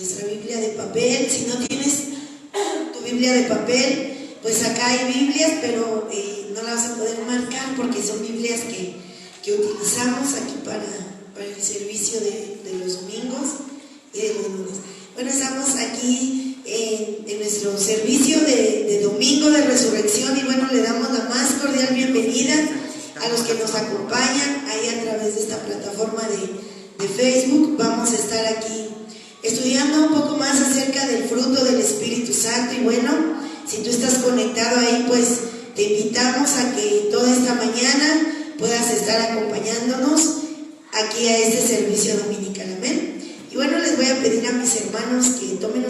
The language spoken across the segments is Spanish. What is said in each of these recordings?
nuestra Biblia de papel. Si no tienes tu Biblia de papel, pues acá hay Biblias, pero no la vas a poder marcar porque son Biblias que utilizamos aquí para el servicio de los domingos y de los lunes. Bueno, estamos aquí en nuestro servicio de domingo de resurrección y bueno, le damos la más cordial bienvenida a los que nos acompañan ahí a través de esta plataforma de Facebook. Vamos a estar aquí estudiando un poco más acerca del fruto del Espíritu Santo y bueno, si tú estás conectado ahí, pues te invitamos a que toda esta mañana puedas estar acompañándonos aquí a este servicio dominical, amén. Y bueno, les voy a pedir a mis hermanos que tomen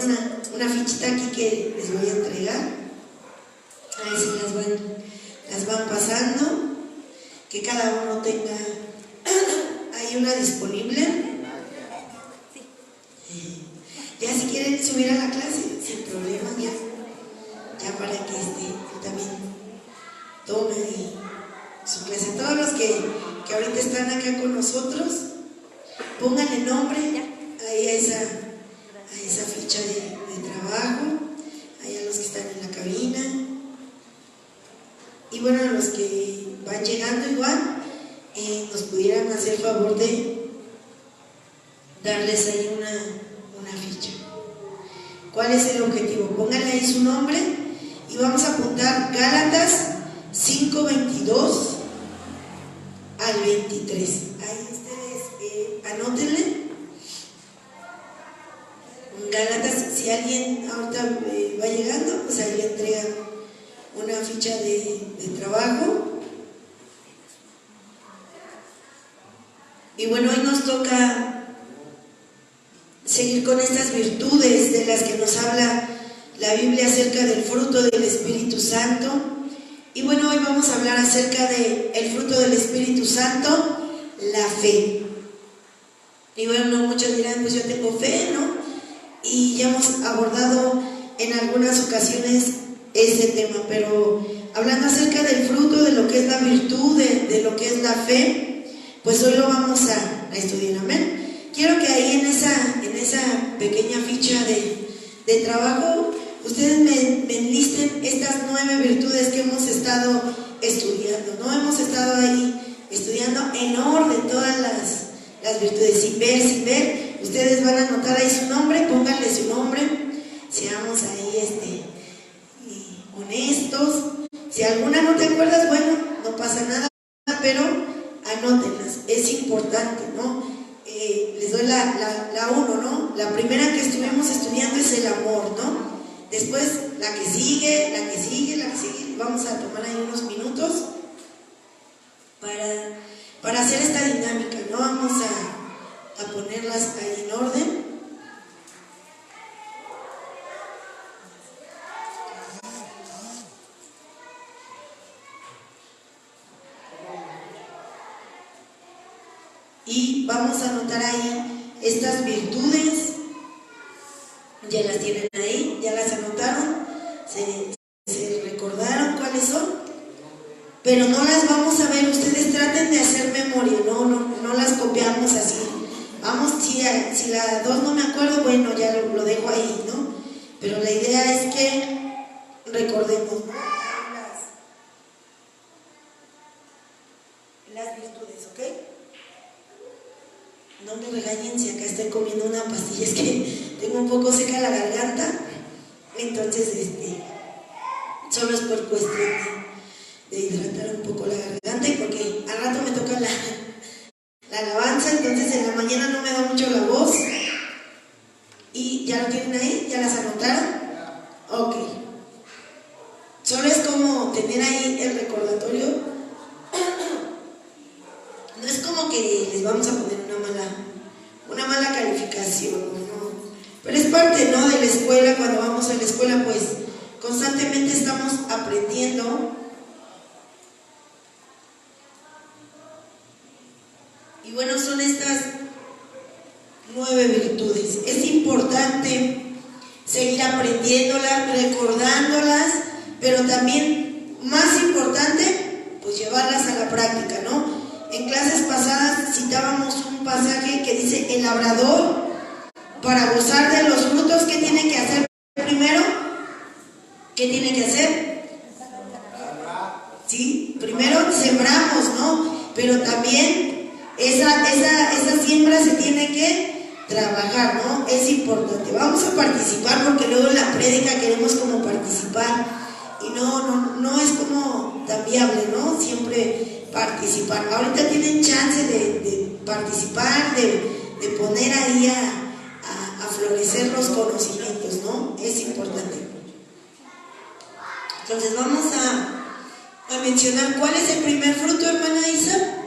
una fichita aquí que les voy a entregar. Ahí sí las van pasando, que cada uno tenga ahí una disponible. Ya si quieren subir a la clase, sin problema, ya para que también tomen su clase. Todos los que ahorita están acá con nosotros, pónganle nombre ahí a esa ficha de trabajo, ahí a los que están en la cabina. Y bueno, a los que van llegando igual, nos pudieran hacer favor de darles ahí una ficha. ¿Cuál es el objetivo? Pónganle ahí su nombre y vamos a apuntar Gálatas 5:22 al 23. Ahí ustedes anótenle. Gálatas, si alguien ahorita va llegando, pues ahí le entregan una ficha de trabajo. Y bueno, hoy nos toca seguir con estas virtudes de las que nos habla la Biblia acerca del fruto del Espíritu Santo. Y bueno, hoy vamos a hablar acerca del fruto del Espíritu Santo, la fe. Y bueno, muchos dirán, pues yo tengo fe, ¿no? Y ya hemos abordado en algunas ocasiones ese tema, pero hablando acerca del fruto, de lo que es la virtud, de lo que es la fe, pues hoy lo vamos a estudiar, amén. Quiero que ahí en esa pequeña ficha de trabajo, ustedes me enlisten estas 9 virtudes que hemos estado estudiando, ¿no? Hemos estado ahí estudiando en orden todas las virtudes, sin ver, ustedes van a anotar ahí su nombre, pónganle su nombre, seamos ahí honestos. Si alguna no te acuerdas, bueno, no pasa nada, pero anótenlas, es importante, ¿no? Les doy la 1, ¿no? La primera que estuvimos estudiando es el amor, ¿no? Después la que sigue, vamos a tomar ahí unos minutos para hacer esta dinámica, ¿no? Vamos a ponerlas ahí en orden. Y vamos a anotar ahí estas virtudes. Ya las tienen ahí, ya las anotaron, se recordaron cuáles son, pero no las vamos a ver. Ustedes traten de hacer memoria, no las copiamos así. Vamos, si la 2 no me acuerdo, bueno, ya lo dejo ahí, ¿no? Pero la idea es que recordemos, ¿no? Las virtudes, ¿ok? No me regañen si acá estoy comiendo una pastilla, es que tengo un poco seca la garganta, entonces solo es por cuestión de hidratar un poco la garganta y porque al rato me toca la alabanza, entonces en la mañana no me da mucho la voz. ¿Y ya lo tienen ahí? ¿Ya las anotaron? Ok. Solo es como tener ahí el recordatorio. No es como que les vamos a poner una mala calificación, ¿no? Pero es parte, ¿no?, de la escuela. Cuando vamos a la escuela, pues constantemente estamos aprendiendo. Y bueno, son estas 9 virtudes. Es importante seguir aprendiéndolas, recordándolas, pero también, más importante, pues llevarlas a la práctica, ¿no? En clases pasadas citábamos un pasaje que dice: el labrador para gozar de los frutos, ¿qué tiene que hacer primero? ¿Qué tiene que hacer? Sí, primero sembramos, ¿no? Pero también esa siembra se tiene que trabajar, ¿no? Es importante. Vamos a participar porque luego en la prédica queremos como participar y no es como tan viable, ¿no? Siempre participar. Ahorita tienen chance de participar, de poner ahí a florecer los conocimientos, ¿no? Es importante. Entonces vamos a mencionar cuál es el primer fruto, hermana Isa.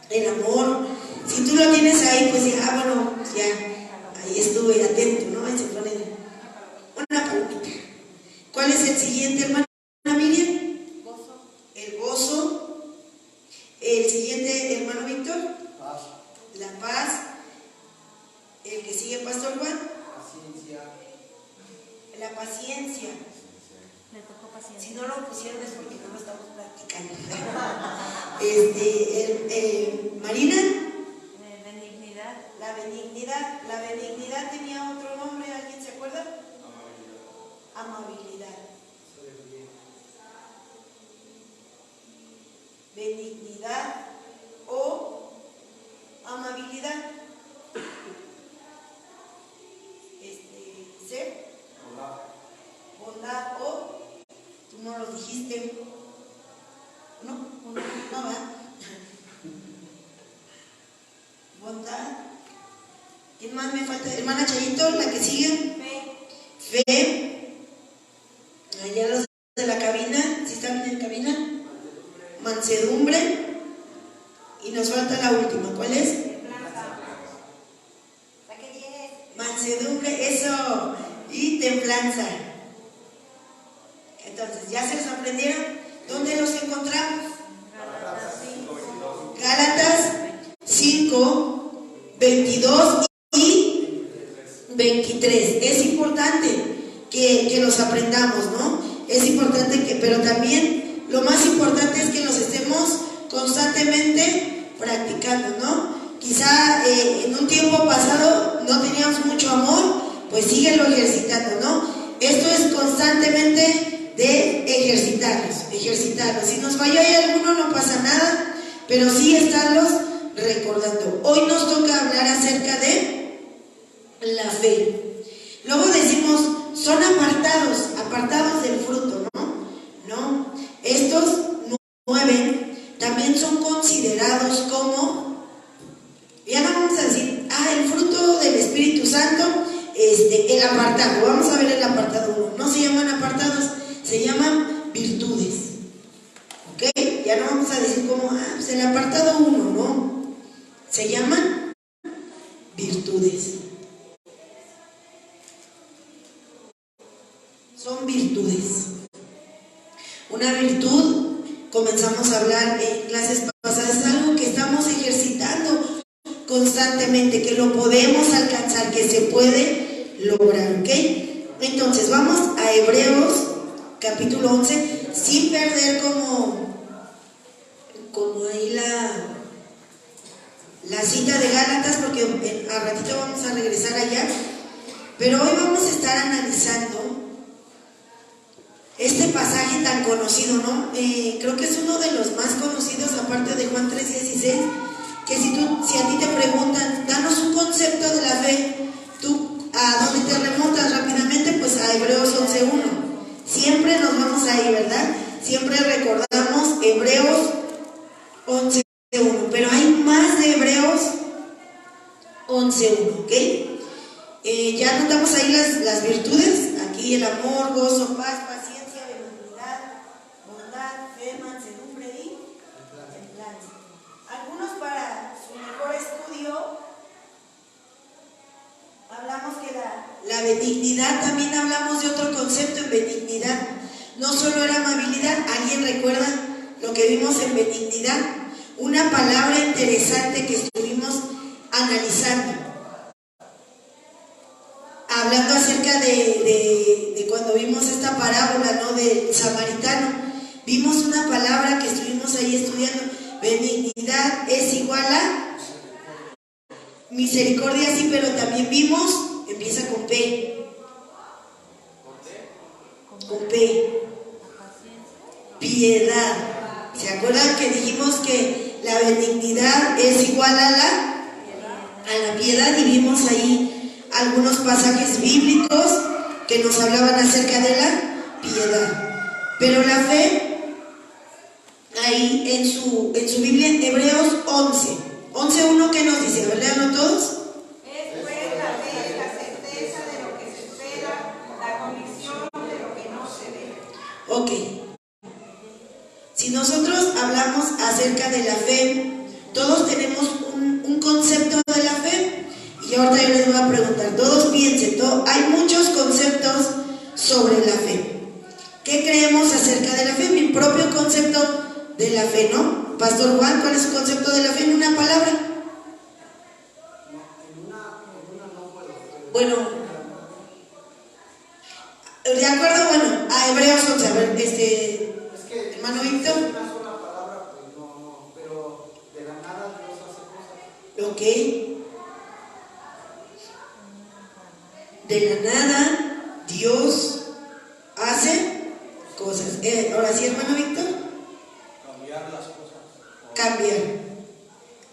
El amor. Si tú lo tienes ahí, pues ya, bueno, ya ahí estuve atento, ¿no? Ahí se pone una palomita. ¿Cuál es el siguiente, hermana Miriam? Gozo. El gozo. El siguiente, hermano Víctor. Paz. La paz. El que sigue, Pastor Juan. Paciencia. La paciencia. Le tocó paciencia. Si no lo pusieron es porque no lo estamos practicando. Marina. Benignidad. La benignidad. La benignidad tenía otro nombre, ¿alguien se acuerda? Amabilidad. Benignidad o amabilidad. Ser. Bondad o. Tú no lo dijiste. No, ¿verdad? Bondad. ¿Quién más me falta? Hermana Chayito, la que sigue. Fe. Allá los de la cabina, ¿sí están en cabina? Mansedumbre. Y nos falta la última, ¿cuál es? Mansedumbre, eso. Y templanza. Entonces, ¿ya se los aprendieron? ¿Dónde los encontramos? Gálatas 5, 22 y 23. Es importante que los aprendamos, ¿no? Es importante pero también lo más importante es que los estemos constantemente practicando, ¿no? Quizá en un tiempo pasado no teníamos mucho amor, pues síguelo ejercitando, ¿no? Esto es constantemente de ejercitarlos. Si nos falló ahí alguno no pasa nada, pero sí estarlos recordando. Hoy nos toca hablar acerca de la fe. Luego decimos, son apartados del fruto, ¿no? No, estos 9 también son considerados como, ya no vamos a decir, el fruto del Espíritu Santo, el apartado. Vamos a ver el apartado 1. No se llaman apartados, se llaman virtudes. ¿Ok? Ya no vamos a decir como, pues el apartado 1, no. Se llaman virtudes. Son virtudes. Una virtud, comenzamos a hablar en clases pasadas, es algo que estamos ejercitando constantemente, que lo podemos alcanzar, que se puede lograr, ¿ok? Entonces vamos a Hebreos capítulo 11, sin perder como ahí la cita de Gálatas, porque a ratito vamos a regresar allá, pero hoy vamos a estar analizando este pasaje tan conocido, ¿no? Creo que es uno de los más conocidos, aparte de Juan 3:16, que si a ti te preguntan, danos un concepto de la fe, tú a dónde te remontas rápidamente, pues a Hebreos 11:1. Siempre nos vamos ahí, ¿verdad? Siempre recordamos Hebreos 11:1, pero hay más de Hebreos 11:1, ¿ok? Ya notamos ahí las virtudes, aquí el amor, gozo, paz, paciencia, benignidad, bondad, fe, mansedumbre y templanza. Algunos para su mejor estudio, hablamos que la benignidad, también hablamos de otro concepto en benignidad. No solo era amabilidad, ¿alguien recuerda lo que vimos en benignidad? Una palabra interesante que estuvimos analizando, hablando acerca de cuando vimos esta parábola, ¿no?, del samaritano. Vimos una palabra que estuvimos ahí estudiando. Benignidad es igual a Misericordia sí, pero también vimos, empieza con P. Con P. Piedad. ¿Se acuerdan que dijimos que la benignidad es igual a la piedad? Y vimos ahí algunos pasajes bíblicos que nos hablaban acerca de la piedad. Pero la fe, ahí en su Biblia, en Hebreos 11:1, ¿qué nos dice? A ver, léanlo todos. Es pues la fe, la certeza de lo que se espera, la convicción de lo que no se ve. Ok. Si nosotros hablamos acerca de la fe, todos tenemos un concepto de la fe. Y ahorita yo les voy a preguntar, todos piensen, hay muchos conceptos sobre la fe. ¿Qué creemos acerca de la fe? Mi propio concepto de la fe, ¿no? Pastor Juan, ¿cuál es su concepto de la fe en una palabra? Bueno, de acuerdo, bueno, a Hebreos 11, a ver, hermano Víctor. Una sola palabra, pues no, pero de la nada Dios hace cosas. Ok. De la nada Dios hace cosas. Ahora sí, hermano Víctor. Cambiar las cosas. Cambiar.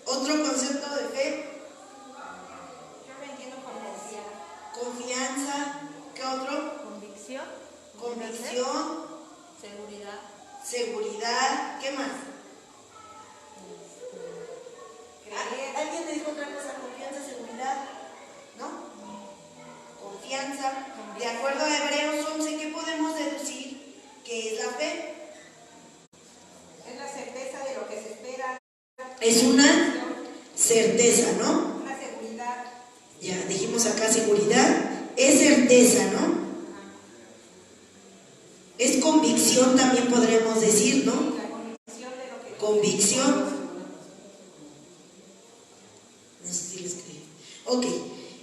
Otro concepto de fe. Yo lo entiendo como decía. Confianza. ¿Qué otro? Convicción. Convicción. Seguridad. Seguridad. ¿Qué más? Creer. ¿Alguien me dijo otra cosa? Confianza, seguridad. ¿No? Confianza. De acuerdo a Hebreos 11, ¿qué podemos deducir que es la fe? Es la certeza de lo que se espera. Es una certeza, ¿no? Una seguridad. Ya dijimos acá seguridad. Es certeza, ¿no? Es convicción, también podremos decir, ¿no? La convicción de lo que Convicción. No sé si les creo. Ok,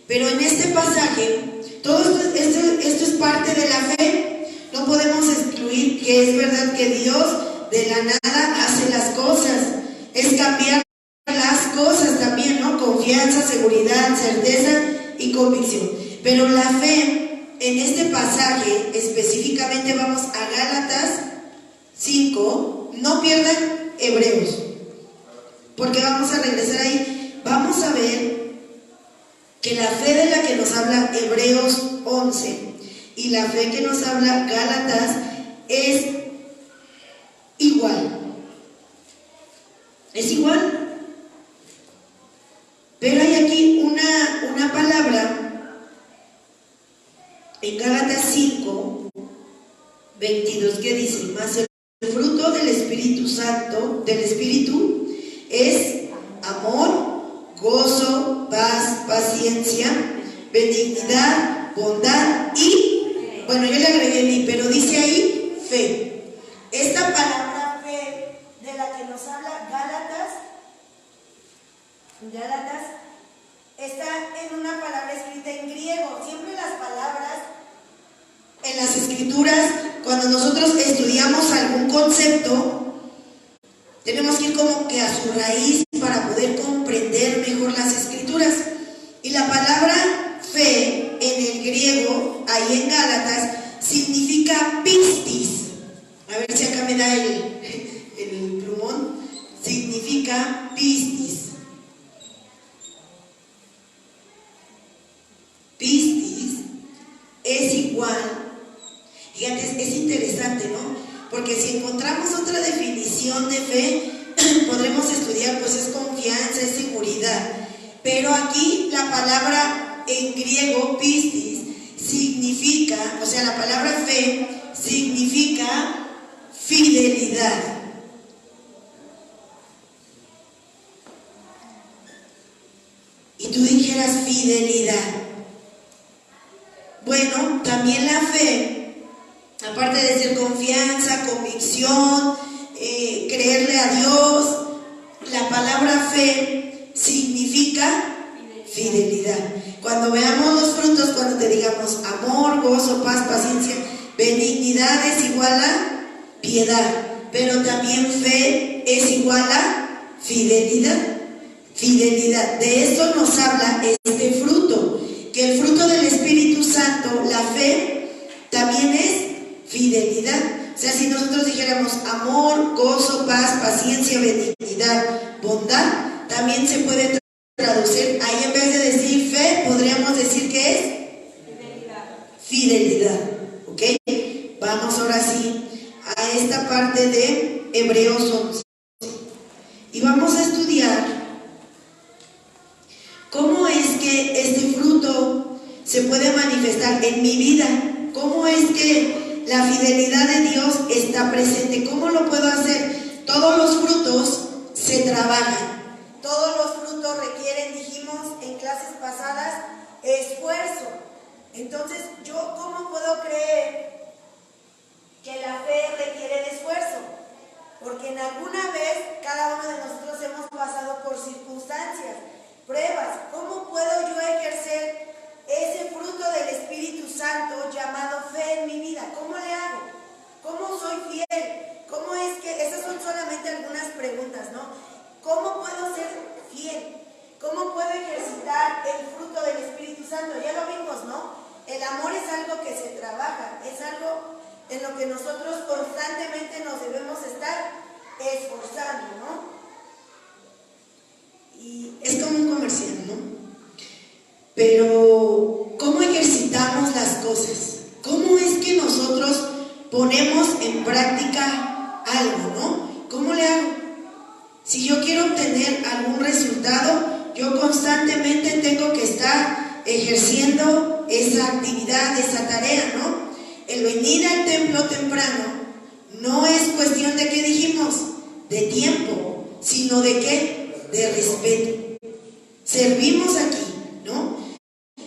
pero en este pasaje, todo esto es parte de la fe. No podemos excluir que es verdad que Dios de la nada hace las cosas. Es cambiar las cosas también, ¿no? Confianza, seguridad, certeza y convicción. Pero la fe, en este pasaje, específicamente vamos a Gálatas 5, no pierdan Hebreos, porque vamos a regresar ahí. Vamos a ver que la fe de la que nos habla Hebreos 11 y la fe que nos habla Gálatas es igual. Es igual. Pero hay aquí una palabra en Gálatas 5, 22 que dice: más el fruto del Espíritu Santo, del Espíritu, es amor, gozo, paz, paciencia, benignidad, bondad y, bueno, yo le agregué pero dice ahí fe. Esta palabra fe de la que nos habla Gálatas está en una palabra escrita en griego. Siempre las palabras en las escrituras, cuando nosotros estudiamos algún concepto, tenemos que ir como que a su raíz para poder comprender mejor las escrituras. Y la palabra fe en el griego, ahí en Gálatas, significa pistis. A ver si acá me da el plumón. Significa pistis. Pistis es igual. Fíjate, es interesante, ¿no? Porque si encontramos otra definición de fe, podremos estudiar, pues es confianza, es seguridad. Pero aquí la palabra en griego, pistis, significa, o sea, la palabra fe significa fidelidad. Y tú dijeras fidelidad. Bueno, también la fe, aparte de ser confianza, convicción, creerle a Dios, la palabra fe significa fidelidad. Cuando veamos los frutos, cuando te digamos amor, gozo, paz, paciencia, benignidad es igual a piedad, pero también fe es igual a fidelidad. Fidelidad. De eso nos habla este fruto, que el fruto del Espíritu Santo, la fe, también es fidelidad. O sea, si nosotros dijéramos amor, gozo, paz, paciencia, benignidad, bondad, también se puede traducir. Ahí en vez de decir fe, podríamos decir que es fidelidad. ¿Ok? Vamos ahora sí a esta parte de Hebreos 11. Y vamos a estudiar cómo es que este fruto se puede manifestar en mi vida. Cómo es que la fidelidad de Dios está presente. ¿Cómo lo puedo hacer? Todos los frutos se trabajan. Todos los frutos requieren, dijimos en clases pasadas, esfuerzo. Entonces, ¿yo cómo puedo creer que la fe requiere de esfuerzo? Porque en alguna vez cada uno de nosotros hemos pasado por circunstancias, pruebas. ¿Cómo puedo yo ejercer ese fruto del Espíritu Santo llamado fe en mi vida? ¿Cómo le hago? ¿Cómo soy fiel? ¿Cómo es que? Esas son solamente algunas preguntas, ¿no? ¿Cómo puedo ser fiel? ¿Cómo puedo ejercitar el fruto del Espíritu Santo? Ya lo vimos, ¿no? El amor es algo que se trabaja, es algo en lo que nosotros constantemente nos debemos estar esforzando, ¿no? Y es como un comercial, ¿no? Pero, ¿cómo ejercitamos las cosas? ¿Cómo es que nosotros ponemos en práctica algo, ¿no? ¿Cómo le hago? Si yo quiero obtener algún resultado, yo constantemente tengo que estar ejerciendo esa actividad, esa tarea, ¿no? El venir al templo temprano no es cuestión de qué dijimos, de tiempo, sino de qué, de respeto. Servimos aquí, ¿no?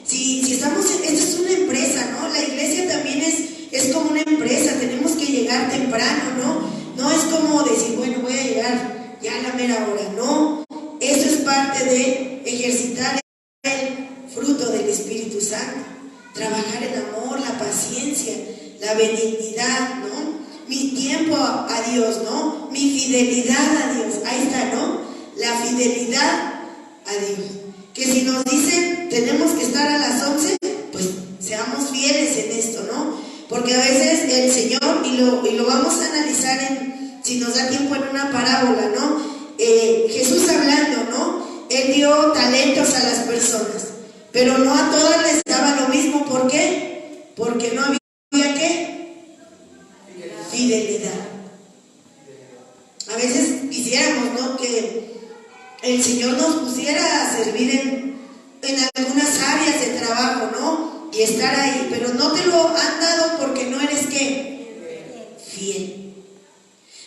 Si estamos, esta es una empresa, ¿no? La iglesia también es como una empresa, tenemos que llegar temprano, ¿no? No es como decir, bueno, voy a llegar ya a la mera hora, no. Eso es parte de ejercitar el fruto del Espíritu Santo. Trabajar el amor, la paciencia, la benignidad, ¿no? Mi tiempo a Dios, ¿no? Mi fidelidad a Dios. Ahí está, ¿no? La fidelidad a Dios. Que si nos dicen tenemos que estar a las 11, pues seamos fieles en esto, ¿no? Porque a veces el Señor, y lo vamos a analizar si nos da tiempo en una parábola, ¿no? Jesús hablando, ¿no? Él dio talentos a las personas, pero no a todas les daba lo mismo. ¿Por qué? Porque no había ¿qué? Fidelidad. A veces quisiéramos, ¿no? Que el Señor nos pusiera a servir en algunas áreas de trabajo, ¿no? Y estar ahí, pero no te lo han dado porque no eres ¿qué? Fiel.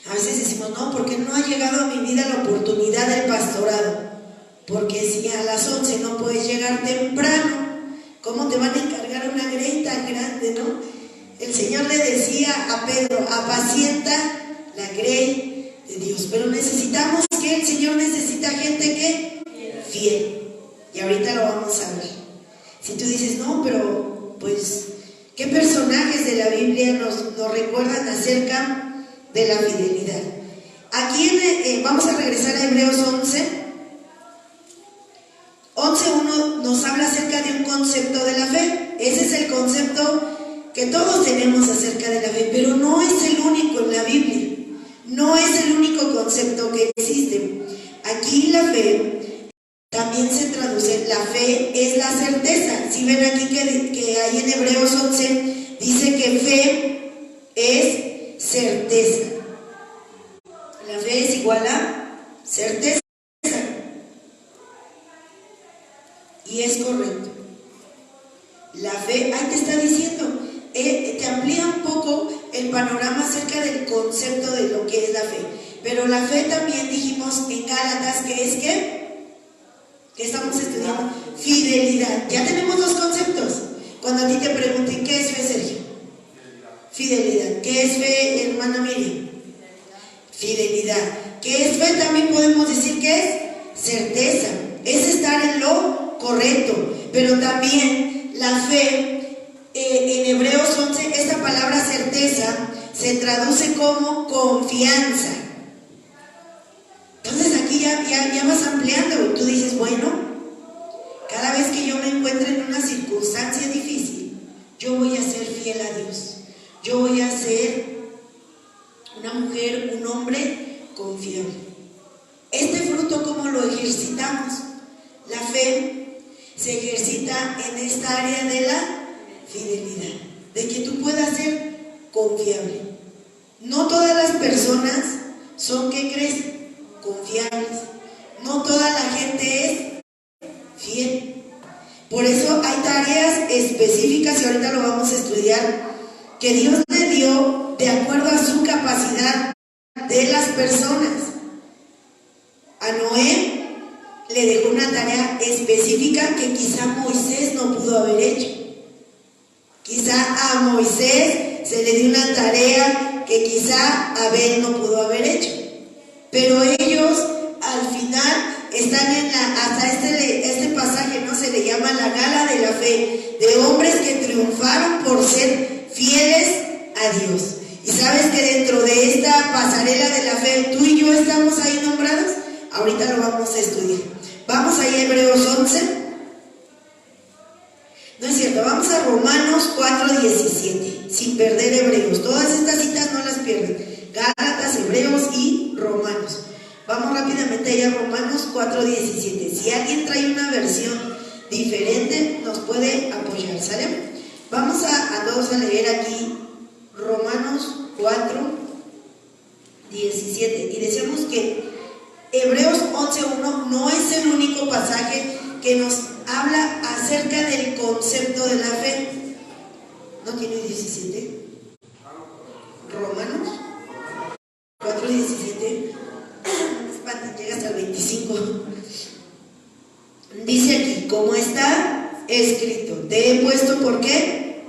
A veces decimos, no, porque no ha llegado a mi vida la oportunidad del pastorado. Porque si a las 11 no puedes llegar temprano, ¿cómo te van a encargar una grey tan grande, no? El Señor le decía a Pedro, apacienta la grey de Dios. Pero necesitamos que el Señor necesita gente que fiel. Y ahorita lo vamos a ver. Si tú dices, no, pero pues, ¿qué personajes de la Biblia nos recuerdan acerca de la fidelidad? Aquí vamos a regresar a Hebreos 11. 11.1 nos habla acerca de un concepto de la fe. Ese es el concepto que todos tenemos acerca de la fe, pero no es el único en la Biblia. No es el único concepto que existe. Aquí la fe también se traduce, la fe es la certeza. Si ven aquí que ahí en Hebreos 11 dice que fe es certeza. La fe es igual a certeza. Y es correcto. La fe, ahí te está diciendo, te amplía un poco el panorama acerca del concepto de lo que es la fe. Pero la fe también dijimos en Gálatas que es ¿qué? ¿Qué estamos estudiando? Fidelidad. Ya tenemos dos conceptos. Cuando a ti te pregunten, ¿qué es fe, Sergio? Fidelidad. ¿Qué es fe, hermana Miriam? Fidelidad. ¿Qué es fe? También podemos decir que es certeza. Es estar en lo correcto. Pero también la fe, en Hebreos 11, esta palabra certeza se traduce como confianza. Entonces aquí ya vas ampliando. Tú dices, es bueno, cada vez que yo me encuentre en una circunstancia difícil, yo voy a ser fiel a Dios. Yo voy a ser una mujer, un hombre confiable. Este fruto, ¿cómo lo ejercitamos? La fe se ejercita en esta área de la fidelidad, de que tú puedas ser confiable. No todas las personas son, ¿qué crees?, confiables. No toda la gente es fiel. Por eso hay tareas específicas, y ahorita lo vamos a estudiar, que Dios le dio de acuerdo a su capacidad de las personas. A Noé le dejó una tarea específica que quizá Moisés no pudo haber hecho. Quizá a Moisés se le dio una tarea que quizá Abel no pudo haber hecho. Pero ellos al final están en hasta este pasaje, ¿no? Se le llama la gala de la fe, de hombres que triunfaron por ser fieles a Dios. Y sabes que dentro de esta pasarela de la fe, tú y yo estamos ahí nombrados. Ahorita lo vamos a estudiar. Vamos ahí a Hebreos 11. No es cierto, vamos a Romanos 4:17, sin perder Hebreos. Todas estas citas no las pierden. Gálatas, Hebreos y Romanos. Vamos rápidamente ahí a Romanos 4:17. Si alguien trae una versión diferente, nos puede apoyar, ¿sale? Vamos a todos a leer aquí Romanos 4:17. Y decíamos que Hebreos 11:1 no es el único pasaje que nos habla acerca del concepto de la fe. ¿No tiene 17? Romanos 4:17. Llega hasta el 25. Dice aquí, como está escrito, te he puesto, ¿por qué?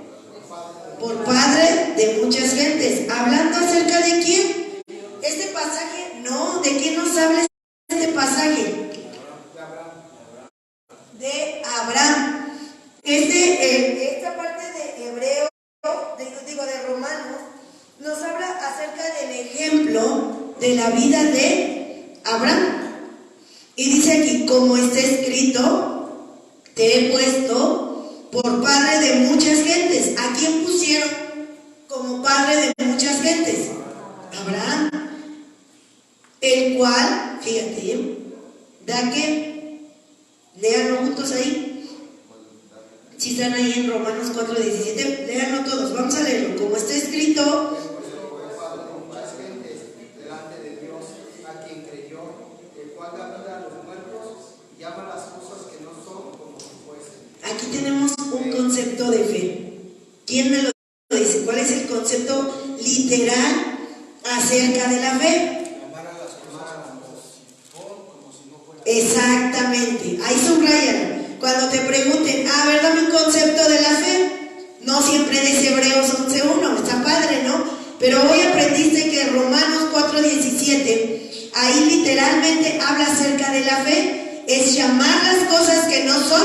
Por padre de muchas gentes. ¿Hablando acerca de quién? Este pasaje, no, ¿de quién nos habla este pasaje? De Abraham. Esta parte de Hebreo, de Romanos, nos habla acerca del ejemplo de la vida de Abraham. Y dice aquí, como está escrito, te he puesto por padre de muchas gentes. ¿A quién pusieron como padre de muchas gentes? Abraham. El cual, fíjate, da que, léanlo juntos ahí. Si están ahí en Romanos 4:17, léanlo todos. Vamos a leerlo. Como está escrito, aquí tenemos un concepto de fe. ¿Quién me lo dice? ¿Cuál es el concepto literal acerca de la fe? Exactamente. Ahí subrayan. Cuando te pregunten, a ver, dame un concepto de la fe. No siempre dice Hebreos 11:1. Está padre, ¿no? Pero hoy aprendiste que Romanos 4:17, ahí literalmente habla acerca de la fe. Es llamar las cosas que no son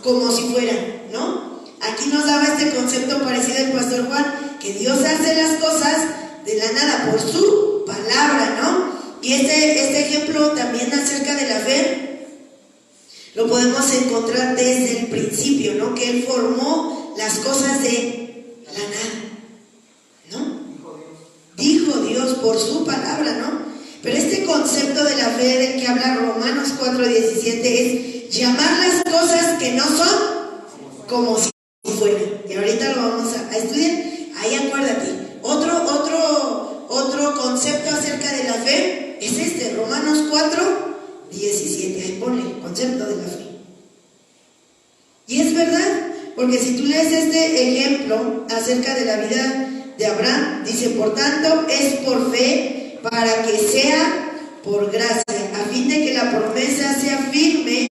como si fueran, ¿no? Aquí nos daba este concepto parecido al pastor Juan, que Dios hace las cosas de la nada por su palabra, ¿no? Y este ejemplo también acerca de la fe lo podemos encontrar desde el principio, ¿no? Que Él formó las cosas de la nada, ¿no? Dijo Dios por su palabra, ¿no? Pero este concepto de la fe del que habla Romanos 4:17 es llamar las cosas que no son como si fueran. Y ahorita lo vamos a estudiar. Ahí acuérdate. Otro concepto acerca de la fe es este, Romanos 4:17. Ahí ponle, concepto de la fe. Y es verdad, porque si tú lees este ejemplo acerca de la vida de Abraham, dice, por tanto, es por fe para que sea por gracia, a fin de que la promesa sea firme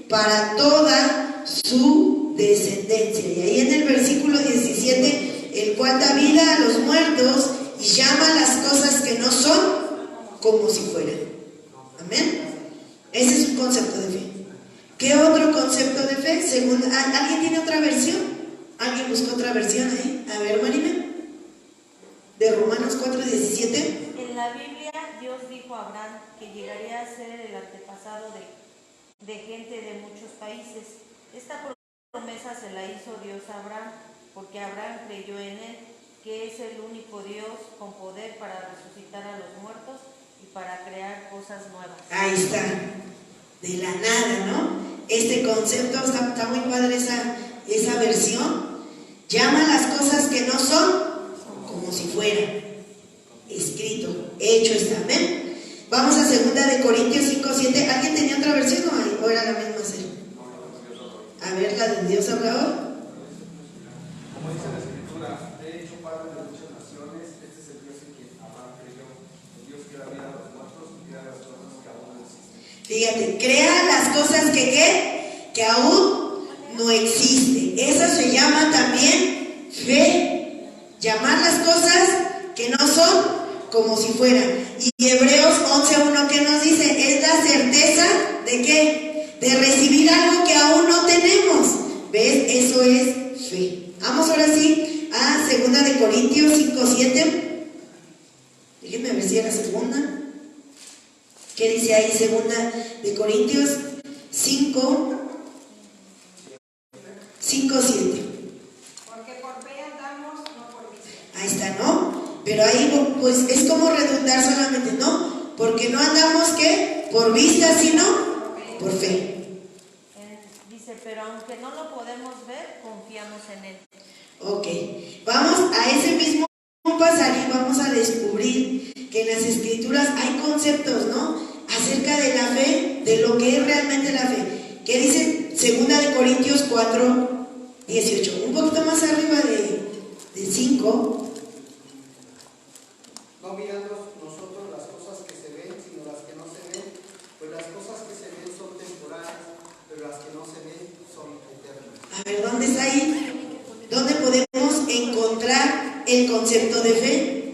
para toda su descendencia. Y ahí en el versículo 17, el cual da vida a los muertos y llama las cosas que no son como si fueran. Amén. Ese es un concepto de fe. ¿Qué otro concepto de fe? Según, ¿alguien tiene otra versión? ¿Alguien buscó otra versión ahí? A ver, Marina. De Romanos 4:17. En la Biblia, Dios dijo a Abraham que llegaría a ser el antepasado de de gente de muchos países. Esta promesa se la hizo Dios a Abraham, porque Abraham creyó en él, que es el único Dios con poder para resucitar a los muertos y para crear cosas nuevas. Ahí está, de la nada, ¿no? Este concepto está muy padre, esa versión. Llama las cosas que no son como si fueran. Escrito, hecho está, ¿amén? Vamos a 2 de Corintios 5:7. ¿Alguien tenía otra versión o era la misma serie? A ver, la de Dios habla hoy. Como dice la Escritura, he hecho padre de muchas naciones. Este es el Dios en quien Abraham creyó, el Dios que da vida a los muertos y crea las cosas que aún no existen. Fíjate, crea las cosas que aún no existen. Esa se llama también fe. Llamar las cosas que no son como si fueran. Y Hebreos 11:1, ¿qué nos dice? Es la certeza de ¿qué? De recibir algo que aún no tenemos. ¿Ves? Eso es fe. Vamos ahora sí a 2 de Corintios 5:7. Déjenme ver si era segunda. ¿Qué dice ahí? 2 de Corintios 5:7. Porque por fe andamos, no por vista. Ahí está, ¿no? Pero ahí pues es como redundar solamente, ¿no? Porque no andamos ¿qué? Por vista, sino por fe. Dice, pero aunque no lo podemos ver, confiamos en él. Ok, vamos a ese mismo pasaje y vamos a descubrir que en las Escrituras hay conceptos, ¿no? Acerca de la fe, de lo que es realmente la fe. ¿Qué dice 2 de Corintios 4:18? Un poquito más arriba de 5. No mirando nosotros las cosas que se ven, sino las que no se ven, pues las cosas que se ven son temporales, pero las que no se ven son eternas. A ver, ¿dónde está ahí? ¿Dónde podemos encontrar el concepto de fe?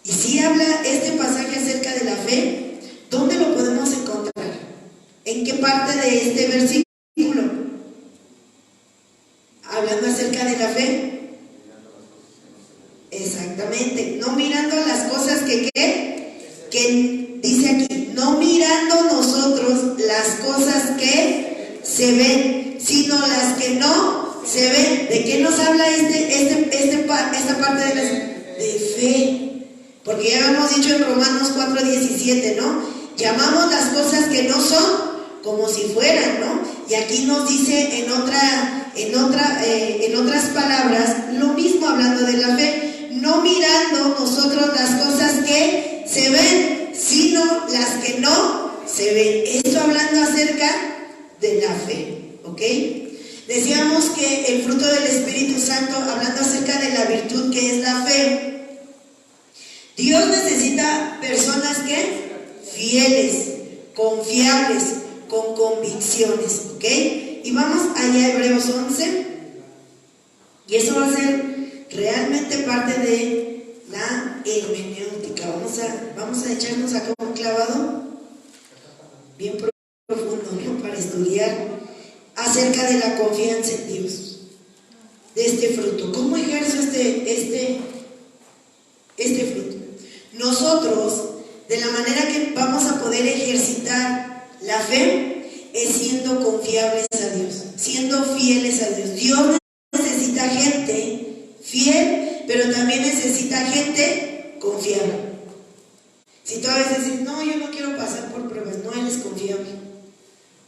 Y si habla este pasaje acerca de la fe, ¿dónde lo podemos encontrar? ¿En qué parte de este versículo? Hablando acerca de la fe. Exactamente, no mirando las cosas que dice aquí, no mirando nosotros las cosas que se ven, sino las que no se ven. ¿De qué nos habla esta parte de fe? Porque ya habíamos dicho en Romanos 4:17, ¿no? Llamamos las cosas que no son como si fueran, ¿no? Y aquí nos dice en otras palabras lo mismo hablando de la fe. No mirando nosotros las cosas que se ven, sino las que no se ven. Esto hablando acerca de la fe, ¿ok? Decíamos que el fruto del Espíritu Santo, hablando acerca de la virtud que es la fe, Dios necesita personas que fieles, confiables, con convicciones, ¿ok? Y vamos allá a Hebreos 11, y eso va a ser realmente parte de la hermenéutica. Vamos a echarnos acá un clavado bien profundo, ¿no? Para estudiar acerca de la confianza en Dios, de este fruto. ¿Cómo ejerzo este fruto? Nosotros, de la manera que vamos a poder ejercitar la fe, es siendo confiables a Dios, siendo fieles a Dios. Dios necesita gente fiel, pero también necesita gente confiable. Si tú a veces dices, no, yo no quiero pasar por pruebas, no eres confiable.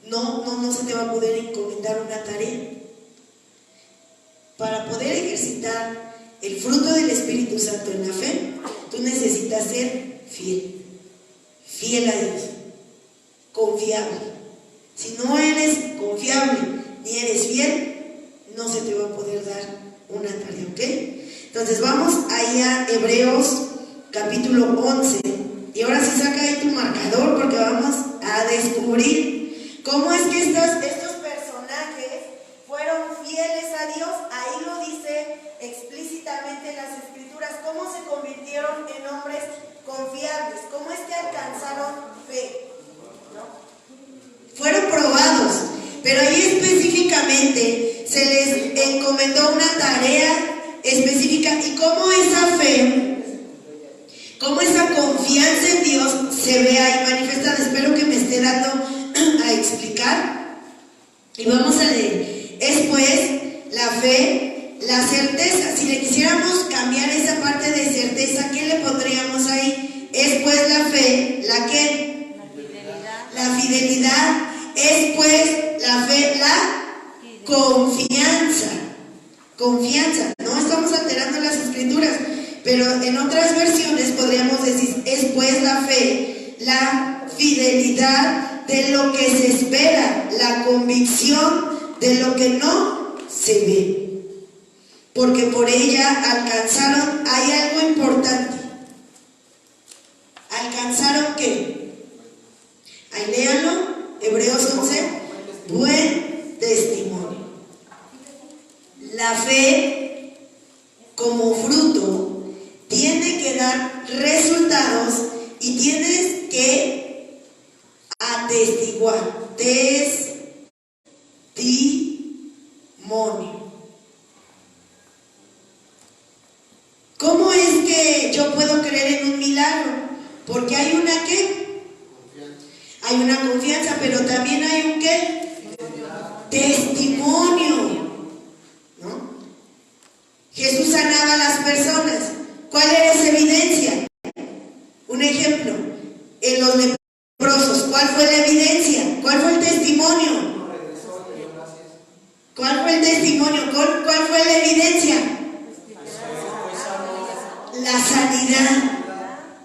No se te va a poder encomendar una tarea. Para poder ejercitar el fruto del Espíritu Santo en la fe, tú necesitas ser fiel a Dios, confiable. Si no eres confiable ni eres fiel, no se te va a poder dar una tarea, ¿ok? Entonces vamos ahí a Hebreos capítulo 11, y ahora sí saca ahí tu marcador, porque vamos a descubrir cómo es que estos personajes fueron fieles a Dios. Ahí lo dice explícitamente en las Escrituras, cómo se convirtieron en hombres confiables, cómo es que alcanzaron fe, ¿no? Fueron probados, pero ahí específicamente se les encomendó una tarea específica, y cómo esa fe, cómo esa confianza en Dios se ve ahí manifestada. Espero que me esté dando a explicar y vamos a leer. Es pues la fe, la certeza. Si le quisiéramos cambiar esa parte de certeza, ¿qué le pondríamos ahí? Es pues la fe, ¿la qué? La fidelidad. Es pues la fe, la confianza. Confianza. No estamos alterando las escrituras, pero en otras versiones podríamos decir, es pues la fe, la fidelidad de lo que se espera, la convicción de lo que no se ve. Porque por ella alcanzaron, hay algo importante. ¿Alcanzaron qué? Ahí léanlo, Hebreos 11, buen testimonio. La fe como fruto tiene que dar resultados y tienes que atestiguar, testimonio. ¿Cómo es que yo puedo creer en un milagro? Porque hay una ¿qué? Hay una confianza, pero también hay un ¿qué? Testimonio. ¿No? Jesús sanaba a las personas. ¿Cuál era esa evidencia? Un ejemplo, en los leprosos, ¿cuál fue la evidencia? ¿Cuál fue el testimonio? ¿Cuál fue el testimonio? ¿Cuál fue la evidencia? La sanidad.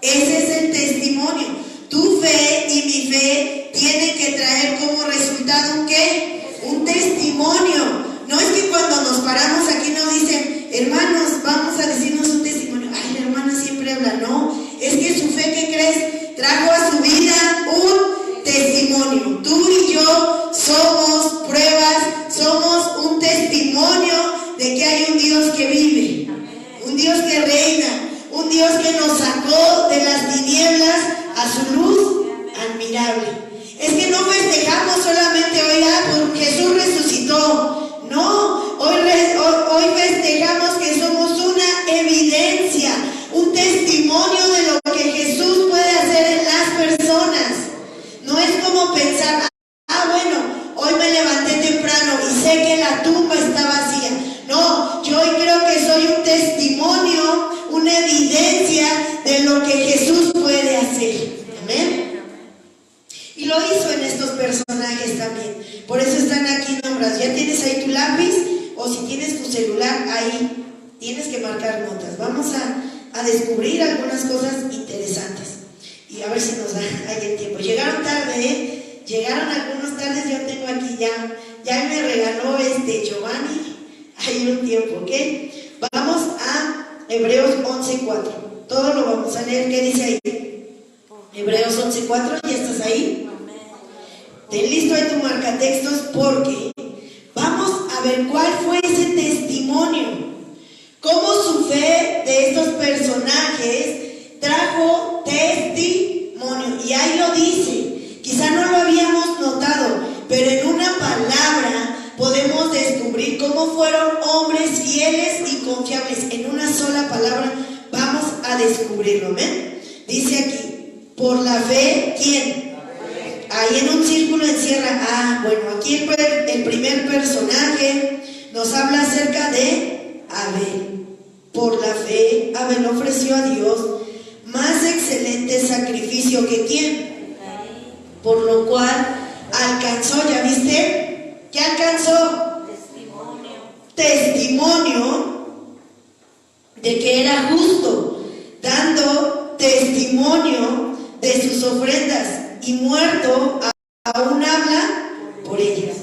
Ese es el testimonio. Tu fe y mi fe tienen que traer como resultado ¿un qué? Un testimonio. No es que cuando nos paramos aquí nos dicen, hermanos, vamos a decirnos un testimonio. Ay, la hermana siempre habla. No, es que su fe, ¿qué crees? Trajo a su vida un testimonio. Tú y yo somos pruebas, somos un testimonio de que hay un Dios que vive, un Dios que reina, un Dios que nos sacó de las tinieblas a su luz admirable. Es que no festejamos solamente hoy, porque Jesús resucitó. No, hoy festejamos que somos una evidencia, un testimonio de lo que Jesús puede hacer en las personas. No es como pensar, bueno, hoy me levanté temprano y sé que la tumba está vacía. No, yo hoy creo que soy un testimonio, una evidencia de lo que Jesús puede hacer. Amén. Y lo hizo en estos personajes también. Por eso están aquí nombrados. Ya tienes ahí tu lápiz, o si tienes tu celular, ahí tienes que marcar notas. Vamos a descubrir algunas cosas interesantes. Y a ver si nos da ahí el tiempo. Llegaron tarde, ¿eh? Llegaron algunos tardes, yo tengo aquí ya me regaló Giovanni hay un tiempo, ¿ok? Vamos a Hebreos 11:4. Todo lo vamos a leer. ¿Qué dice ahí? Hebreos 11:4, ¿ya estás ahí? Ten listo ahí tu marcatextos porque vamos a ver cuál fue ese testimonio. Cómo su fe de estos personajes trajo testimonio. Y ahí lo dice. Quizá no lo habíamos notado, pero en una palabra podemos descubrir cómo fueron hombres fieles y confiables. En una sola palabra vamos a descubrirlo. ¿Ven? Dice aquí, por la fe, ¿quién? Ahí en un círculo encierra, bueno, aquí el primer personaje nos habla acerca de Abel. Por la fe, Abel ofreció a Dios más excelente sacrificio que ¿quién? Por lo cual alcanzó, ¿ya viste? ¿Qué alcanzó? Testimonio de que era justo, dando testimonio de sus ofrendas, y muerto aún habla por ellas.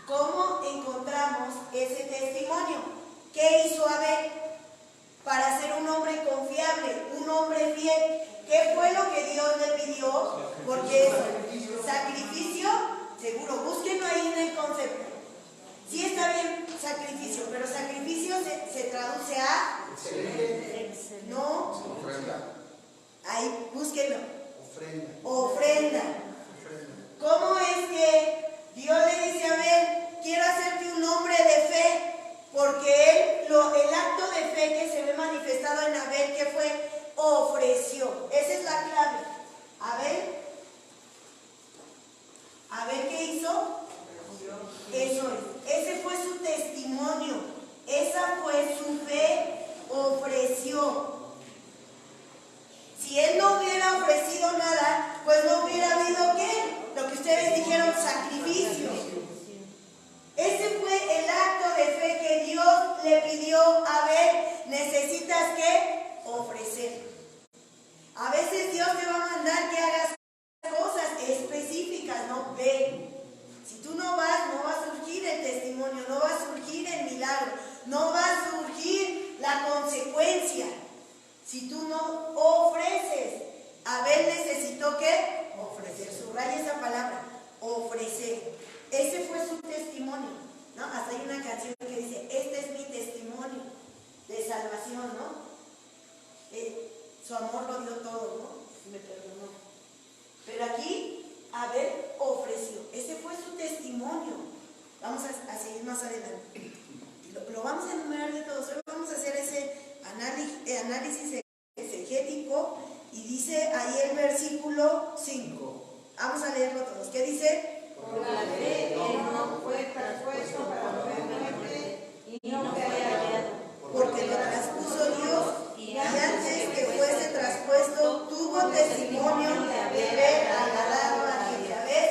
¿Cómo encontramos ese testimonio? ¿Qué hizo Abel para ser un hombre confiable, un hombre fiel? ¿Qué fue lo que Dios le pidió? Porque sacrificio, seguro, búsquenlo ahí en el concepto. Sí está bien sacrificio, pero sacrificio se traduce a no, ahí búsquenlo. Ofrenda. ¿Cómo es que Dios le dice a Abel, quiero hacerte un hombre de fe? Porque el acto de fe que se ve manifestado en Abel, que fue, ofreció. Esa es la clave. Abel fue su fe, ofreció. Si él no hubiera ofrecido nada, pues no hubiera habido ¿qué? Lo que ustedes dijeron, sacrificio. Ese fue el acto de fe que Dios le pidió a ver, necesitas ¿qué? Ofrecer. A veces Dios te va a mandar que hagas cosas específicas, ¿no? Ve. Si tú no vas, no va a surgir el testimonio, no va a surgir el milagro, no va a surgir la consecuencia. Si tú no ofreces, Abel necesitó ¿qué? Ofrecer. Subraya esa palabra, ofrecer. Ese fue su testimonio, ¿no? Hasta hay una canción que dice, este es mi testimonio de salvación, ¿no? Su amor lo dio todo, ¿no? Me perdonó. Pero aquí, Abel ofreció. Ese fue su testimonio. Vamos a seguir más adelante. Lo vamos a enumerar de todos. Hoy vamos a hacer ese análisis exegético. Y dice ahí el versículo 5. Vamos a leerlo todos. ¿Qué dice? Por la fe, no fue traspuesto para ver muerte y no fue hallado. Porque lo traspuso Dios, y antes que fuese traspuesto, tuvo testimonio de haber agradado a Dios. Ya ves,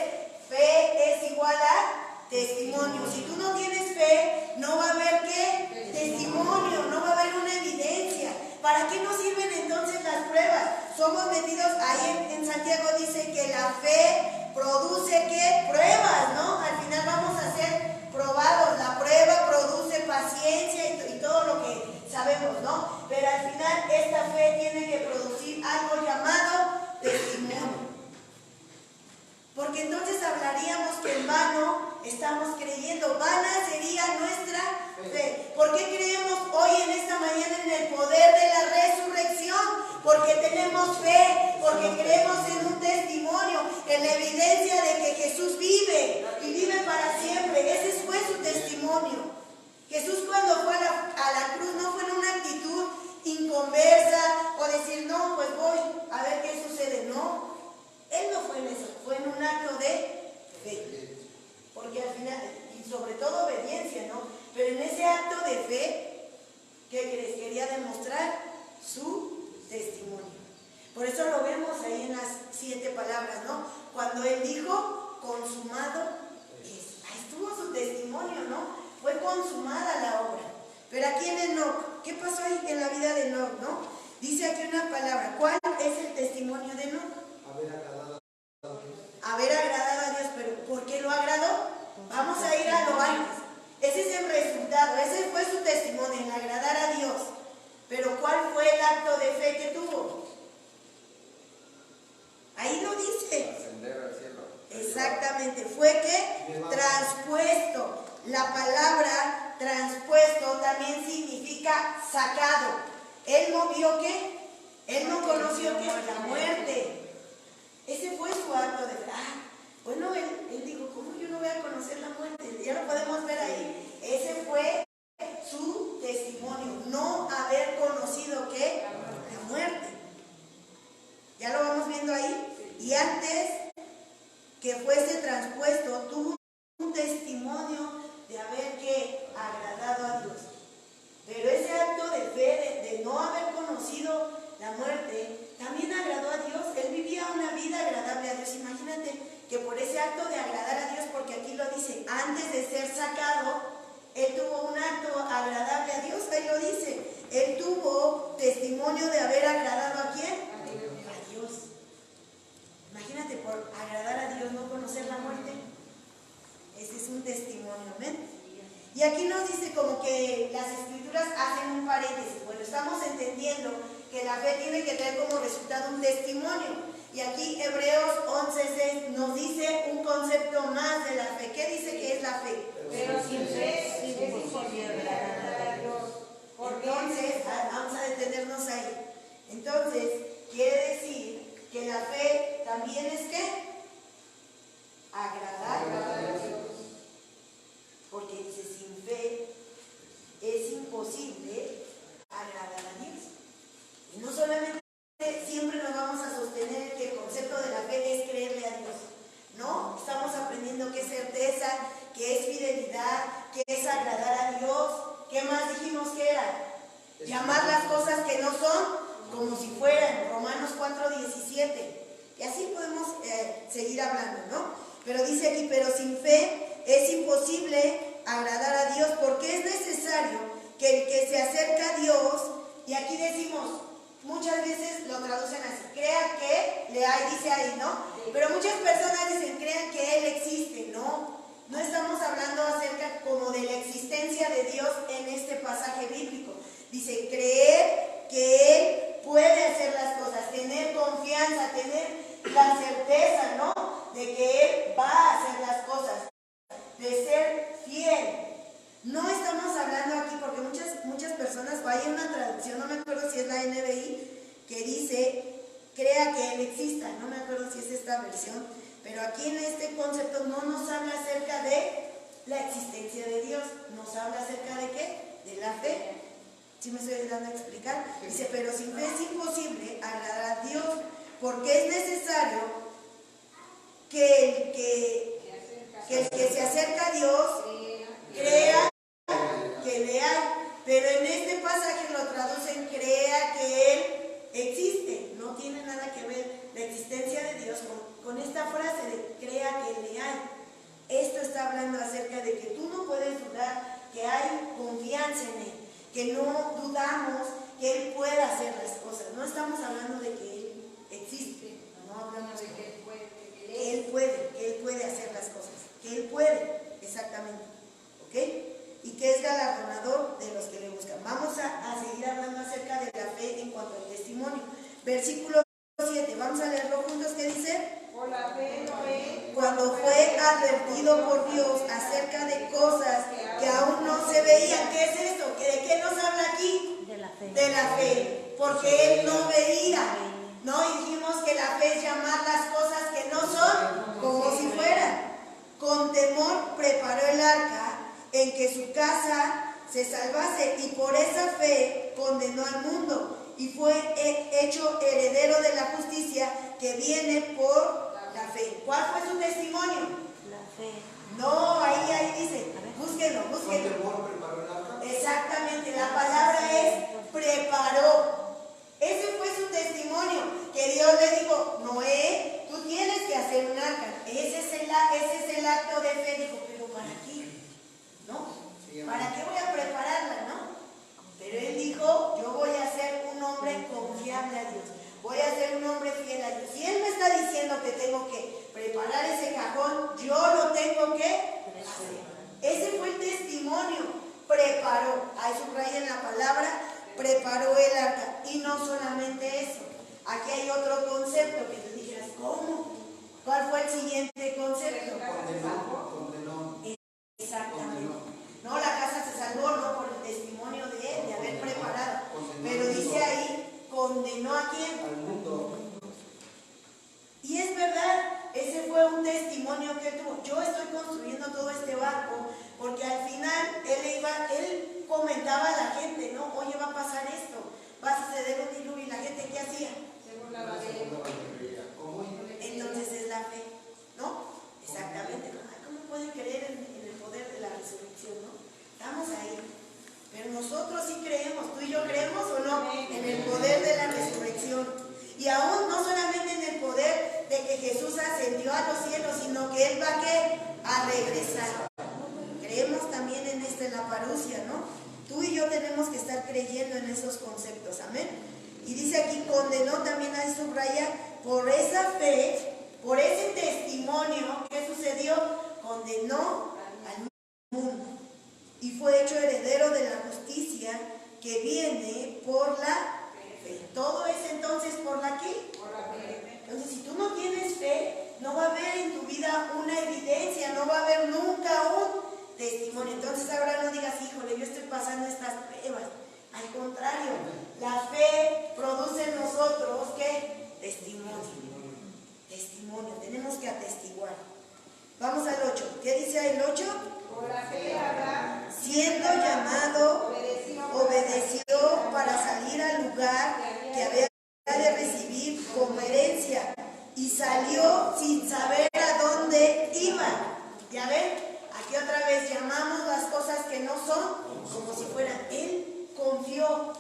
fe es igual a testimonio. Si tú no tienes fe, no va a haber ¿qué? Testimonio, no va a haber una evidencia. ¿Para qué nos sirven entonces las pruebas? Somos metidos, ahí en Santiago dice que la fe produce ¿qué? Pruebas, ¿no? Al final vamos a ser probados. La prueba produce paciencia y todo lo que sabemos, ¿no? Pero al final esta fe tiene que producir algo llamado testimonio. Porque entonces hablaríamos que en vano estamos creyendo, vana sería nuestra fe. ¿Por qué creemos hoy en esta mañana en el poder de la resurrección? Porque tenemos fe, porque creemos en un testimonio, en la evidencia de que Jesús vive y vive para siempre. Ese fue su testimonio. Jesús cuando fue a la cruz no fue en una actitud inconversa o decir, no, pues voy a ver qué sucede. No, Él no fue en eso, fue en un acto de fe. Porque al final, y sobre todo obediencia, ¿no? Pero en ese acto de fe, ¿qué crees? Quería demostrar su testimonio. Por eso lo vemos ahí en las 7 palabras, ¿no? Cuando Él dijo, consumado es. Ahí estuvo su testimonio, ¿no? Fue consumada la obra. Pero aquí en Enoc, ¿qué pasó ahí en la vida de Enoc, no? Dice aquí una palabra. ¿Cuál es el testimonio de Enoc? Haber agradado a Dios. ¿Pero por qué lo agradó? Vamos a ir a lo antes. Ese es el resultado, ese fue su testimonio, en agradar a Dios. Pero ¿cuál fue el acto de fe que tuvo? Ahí lo dice. Ascender al cielo. Exactamente, fue que transpuesto. La palabra transpuesto también significa sacado. Él no vio qué, él no conoció qué, la muerte. Ese fue su acto de fe. Bueno, él dijo, ¿cómo yo no voy a conocer la muerte? Ya lo podemos ver ahí. Ese fue su testimonio, no haber conocido qué, la muerte. Ya lo vamos viendo ahí. Y antes que fuese transpuesto, tuvo un testimonio de haber que agradado a Dios. Pero ese acto de fe, de no haber conocido la muerte, también agradó a Dios. Él vivía una vida agradable a Dios. Imagínate que por ese acto de agradar a Dios, porque aquí lo dice, antes de ser sacado, él tuvo un acto agradable a Dios. Ahí lo dice. Él tuvo testimonio de haber agradado ¿a quién? A Dios. Imagínate, por agradar a Dios, no conocer la muerte. Ese es un testimonio, ¿ven? Y aquí nos dice como que las escrituras hacen un paréntesis. Bueno, estamos entendiendo que la fe tiene que tener como resultado un testimonio. Y aquí Hebreos 11:6 nos dice un concepto más de la fe. ¿Qué dice que es la fe? Pero sin fe es imposible agradar a Dios. Entonces, vamos a detenernos ahí. Entonces, quiere decir que la fe también es ¿qué? Agradar a Dios. Porque dice, sin fe es imposible agradar a Dios. Y no solamente siempre nos vamos a sostener que el concepto de la fe es creerle a Dios. No, estamos aprendiendo que es certeza, que es fidelidad, que es agradar a Dios. ¿Qué más dijimos que era? Llamar las cosas que no son como si fueran. Romanos 4:17. Y así podemos seguir hablando, ¿no? Pero dice aquí, pero sin fe es imposible agradar a Dios, porque es necesario que el que se acerca a Dios, y aquí decimos, muchas veces lo traducen así, crean que le hay, dice ahí, ¿no? Pero muchas personas dicen, crean que Él existe. No estamos hablando acerca como de la existencia de Dios en este pasaje bíblico. Dice, creer que Él puede hacer las cosas, tener confianza, tener la certeza, ¿no? De que Él va a hacer las cosas, de ser fiel. No estamos hablando aquí porque muchas personas, o hay una traducción, no me acuerdo si es la NBI, que dice, crea que Él exista, no me acuerdo si es esta versión, pero aquí en este concepto no nos habla acerca de la existencia de Dios, nos habla acerca de ¿qué? De la fe. ¿Sí me estoy dando a explicar? Dice, pero sin fe es imposible agradar a Dios, porque es necesario que el que se acerca a Dios crea que le hay. Pero en este pasaje lo traducen, crea que Él existe. No tiene nada que ver la existencia de Dios con esta frase de crea que le hay. Esto está hablando acerca de que tú no puedes dudar, que hay confianza en Él, que no dudamos que Él pueda hacer las cosas. No estamos hablando de que Él existe, no hablamos de que Él puede hacer las cosas, que Él puede, exactamente, ¿ok? Y que es galardonador de los que le buscan. Vamos a seguir hablando acerca de la fe en cuanto al testimonio. Versículo 7, vamos a leerlo juntos, ¿qué dice? Por la fe Noé, Cuando fue advertido por Dios acerca de cosas que aún no se veían. ¿Qué es esto? ¿De qué nos habla aquí? De la fe. De la fe, porque él no veía, ¿no? Y dijimos que la fe es llamar las cosas que no son como si fueran. Con temor preparó el arca en que su casa se salvase, y por esa fe condenó al mundo y fue hecho heredero de la justicia que viene por la fe. ¿Cuál fue su testimonio? La fe. No, ahí dice, búsquenlo. Exactamente, la palabra es preparó. Ese fue su testimonio, que Dios le dijo, Noé, tú tienes que hacer un arca. Ese es el acto de fe. Dijo, pero ¿para qué? ¿No? ¿Para qué voy a prepararla, no? Pero él dijo, yo voy a ser un hombre confiable a Dios. Voy a ser un hombre fiel a Dios. Si Él me está diciendo que tengo que preparar ese cajón, yo lo tengo que hacer. Ese fue el testimonio. Preparó. Ahí subrayen la palabra, preparó el arca. Y no solamente eso. Aquí hay otro concepto que tú dijeras, ¿cómo? ¿Cuál fue el siguiente concepto? Condenó. Exactamente. No, la casa se salvó, no por el testimonio de él, de haber preparado. Pero dice ahí, ¿condenó a quién? Al mundo. Y es verdad, ese fue un testimonio que tuvo. Yo estoy construyendo todo este barco porque al final él comentaba a la gente, ¿no? Oye, va a pasar esto, va a suceder un diluvio, y la gente, ¿qué hacía? se burlaba de él. Entonces es la fe, ¿no? Exactamente. Ay, ¿cómo pueden creer en el poder de la resurrección, no? Estamos ahí. Pero nosotros sí creemos, tú y yo creemos o no, en el poder de la resurrección. Y aún no solamente en el poder de que Jesús ascendió a los cielos, sino que Él va a regresar. Creemos también en la parusia, ¿no? Tú y yo tenemos que estar creyendo en esos conceptos, amén. Y dice aquí, condenó también, ahí subraya, por esa fe, por ese testimonio, ¿qué sucedió? Condenó al mundo y fue hecho heredero de la justicia que viene por la fe. Todo es entonces por la ¿qué? Por la fe. Entonces, si tú no tienes fe, no va a haber en tu vida una evidencia, no va a haber nunca un testimonio. Entonces ahora no digas, híjole, yo estoy pasando estas pruebas. Al contrario, la fe produce en nosotros ¿qué? Testimonio. Testimonio, tenemos que atestiguar. Vamos al 8. ¿Qué dice el 8? Por la fe Abraham, Siendo llamado, obedeció para salir al lugar que había de recibir como herencia, y salió sin saber a dónde iba. ¿Ya ven? Aquí otra vez llamamos las cosas que no son como si fueran. Él confió.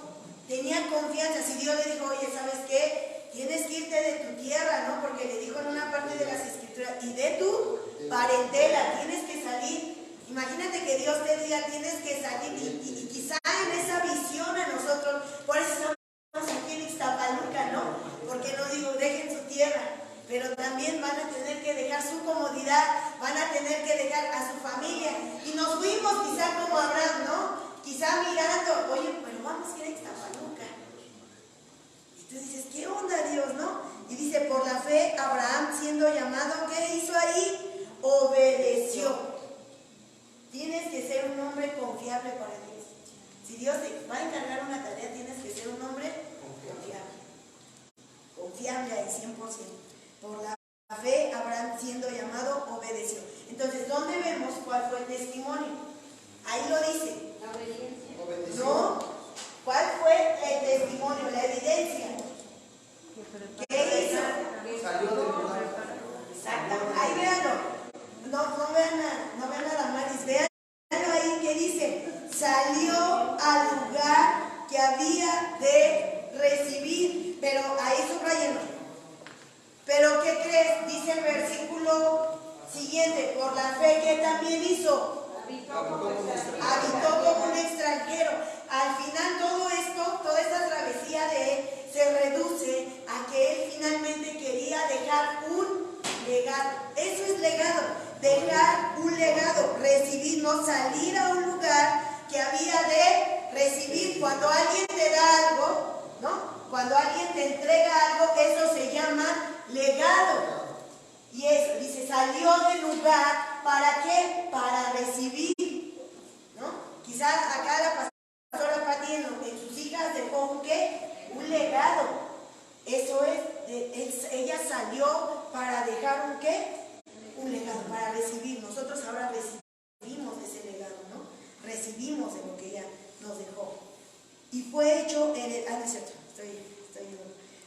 tenía confianza. Si Dios le dijo, oye, ¿sabes qué? Tienes que irte de tu tierra, ¿no? Porque le dijo en una parte de las escrituras, y de tu parentela, tienes que salir. Imagínate que Dios te diga, tienes que salir, y quizá en esa visión a nosotros, por eso estamos aquí en Ixtapaluca, ¿no? Porque no digo, dejen su tierra, pero también van a tener que dejar su comodidad, van a tener que dejar a su familia. Y nos fuimos quizá como Abraham, ¿no? Quizá mirando, oye, pero vamos a ir a Ixtapaluca. Y tú dices, ¿qué onda, Dios, no? Y dice, por la fe, Abraham, siendo llamado, ¿qué hizo ahí? Obedeció. Tienes que ser un hombre confiable para Dios. Si Dios te va a encargar una tarea, tienes que ser un hombre confiable. Confiable al 100%. Por la fe, Abraham, siendo llamado, obedeció. Entonces, ¿dónde vemos cuál fue el testimonio? Ahí lo dice. La obediencia. No. ¿Cuál fue el testimonio, la evidencia? ¿Qué hizo? Salió del lugar. Exacto. Ahí véanlo. No vean a Damaris, véanlo ahí que dice, salió al lugar que había de recibir, pero ahí subrayenlo. Pero ¿qué crees? Dice el versículo siguiente, por la fe que también hizo, habitó como un extranjero. Al final todo esto, toda esta travesía de él se reduce a que él finalmente quería dejar un legado. Eso es legado, dejar un legado, recibir, no salir a un lugar que había de recibir. Cuando alguien te da algo, ¿no? Cuando alguien te entrega algo, eso se llama legado. Y eso, dice, salió del lugar, ¿para qué? Para recibir, ¿no? Quizás acá la pastora Pati en sus hijas dejó un ¿qué? Un legado. Eso es, ella salió para dejar un ¿qué? Un legado, para recibir. Nosotros ahora recibimos ese legado, ¿no? Recibimos de lo que ella nos dejó. Y fue hecho, no es cierto, estoy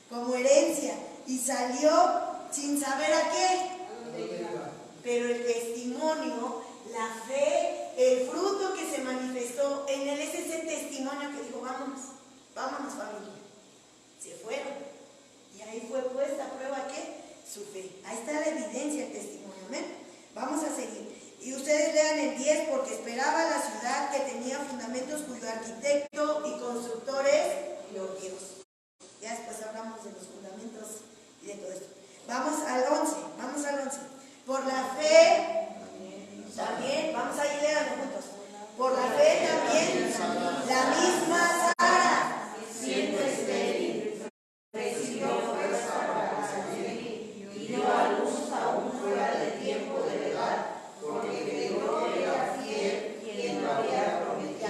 como herencia. Y salió sin saber a qué. Pero el testimonio, la fe, el fruto que se manifestó en él es ese testimonio que dijo, vámonos familia. Se fueron. Y ahí fue puesta a prueba ¿qué? Su fe. Ahí está la evidencia, el testimonio. ¿Ven? Vamos a seguir. Y ustedes lean el 10, porque esperaba la ciudad que tenía fundamentos, cuyo arquitecto y constructor es Dios. Ya después hablamos de los fundamentos y de todo esto. Vamos al 11. Por la fe también, vamos a ir leando juntos. Por la fe también, la misma Sara, siendo estéril, recibió fuerza para concebir y dio a luz aún fuera de tiempo de edad, porque creyó que era fiel quien lo había prometido.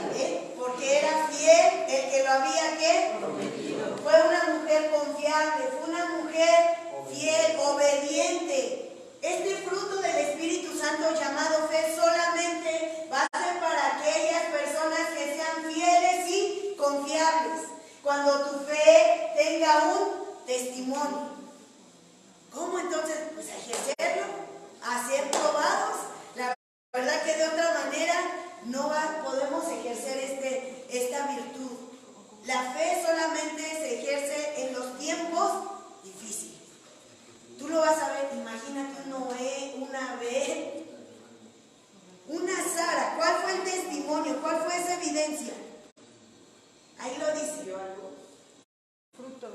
Porque era fiel el que lo había ¿qué? Prometido. Fue una mujer confiable, fue una mujer fiel, obediente. Este fruto del Espíritu Santo llamado fe solamente va a ser para aquellas personas que sean fieles y confiables. Cuando tu fe tenga un testimonio. ¿Cómo entonces? Pues ejercerlo, a ser probados. La verdad que de otra manera no podemos ejercer esta virtud. La fe solamente se ejerce en los tiempos difíciles. Tú lo vas a ver, imagínate un Noé, una Abel, una Sara. ¿Cuál fue el testimonio? ¿Cuál fue esa evidencia? Ahí lo dice. Fruto.